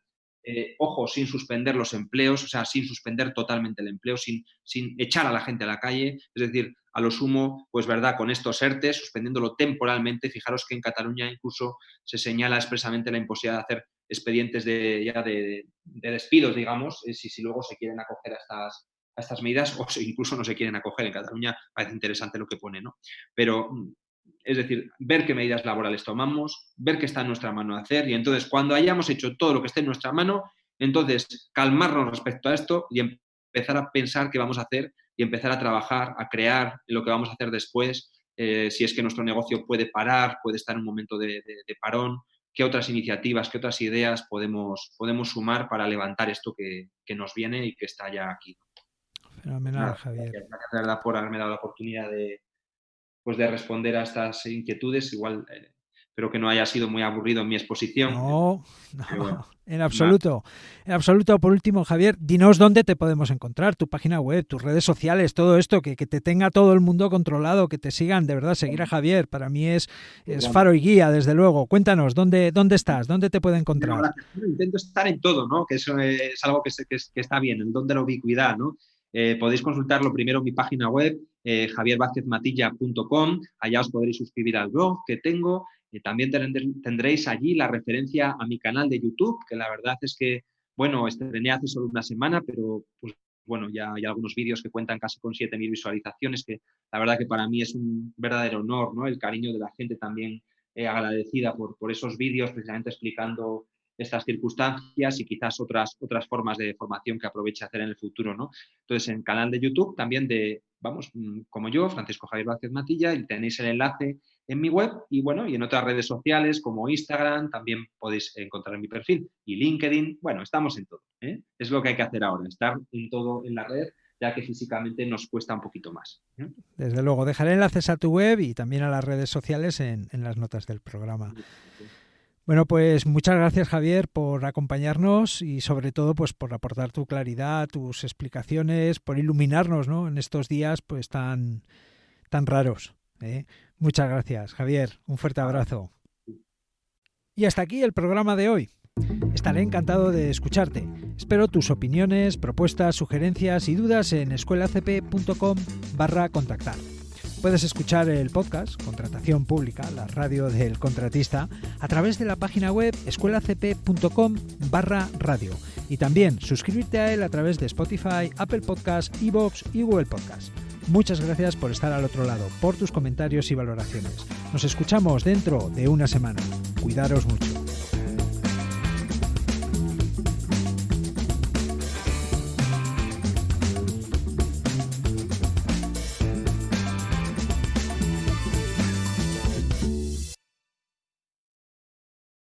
Ojo, sin suspender los empleos, o sea, sin suspender totalmente el empleo, sin echar a la gente a la calle. Es decir, a lo sumo, pues verdad, con estos ERTE, suspendiéndolo temporalmente. Fijaros que en Cataluña incluso se señala expresamente la imposibilidad de hacer expedientes de despidos, digamos, si luego se quieren acoger a estas medidas o incluso no se quieren acoger. En Cataluña parece interesante lo que pone, ¿no? Pero, es decir, ver qué medidas laborales tomamos, ver qué está en nuestra mano hacer y entonces cuando hayamos hecho todo lo que esté en nuestra mano, entonces calmarnos respecto a esto y empezar a pensar qué vamos a hacer y empezar a trabajar, a crear lo que vamos a hacer después, si es que nuestro negocio puede parar, puede estar en un momento de parón, qué otras iniciativas, qué otras ideas podemos sumar para levantar esto que nos viene y que está ya aquí. Fenomenal, Nada, Javier. gracias de verdad por haberme dado la oportunidad de responder a estas inquietudes. Igual espero que no haya sido muy aburrido en mi exposición. No, Pero bueno, en nada. absoluto. En absoluto. Por último, Javier, dinos dónde te podemos encontrar, tu página web, tus redes sociales, todo esto, que te tenga todo el mundo controlado, que te sigan, de verdad, seguir a Javier, para mí es faro y guía, desde luego. Cuéntanos, ¿dónde estás? ¿Dónde te puede encontrar? Intento estar en todo, ¿no? Que eso es algo que está bien, en donde la ubicuidad, ¿no? Podéis consultarlo primero en mi página web, javiervázquezmatilla.com. Allá os podréis suscribir al blog que tengo. También tendréis allí la referencia a mi canal de YouTube, que la verdad es que, bueno, estrené hace solo una semana, pero pues bueno, ya hay algunos vídeos que cuentan casi con 7.000 visualizaciones, que la verdad que para mí es un verdadero honor, ¿no? El cariño de la gente también agradecida por esos vídeos, precisamente explicando estas circunstancias y quizás otras formas de formación que aproveche hacer en el futuro, ¿no? Entonces, en el canal de YouTube también como yo, Francisco Javier Vázquez Matilla, y tenéis el enlace en mi web y bueno, y en otras redes sociales como Instagram también podéis encontrar mi perfil y LinkedIn. Bueno, estamos en todo, ¿eh? Es lo que hay que hacer ahora, estar en todo en la red, ya que físicamente nos cuesta un poquito más, ¿eh? Desde luego, dejaré enlaces a tu web y también a las redes sociales en las notas del programa. Bueno, pues muchas gracias, Javier, por acompañarnos y sobre todo pues por aportar tu claridad, tus explicaciones, por iluminarnos, ¿no?, en estos días pues tan raros, ¿eh? Muchas gracias, Javier. Un fuerte abrazo. Y hasta aquí el programa de hoy. Estaré encantado de escucharte. Espero tus opiniones, propuestas, sugerencias y dudas en escuelacp.com/contactar. Puedes escuchar el podcast Contratación Pública, la radio del contratista, a través de la página web escuelacp.com/radio y también suscribirte a él a través de Spotify, Apple Podcasts, iVoox y Google Podcasts. Muchas gracias por estar al otro lado, por tus comentarios y valoraciones. Nos escuchamos dentro de una semana. Cuidaros mucho.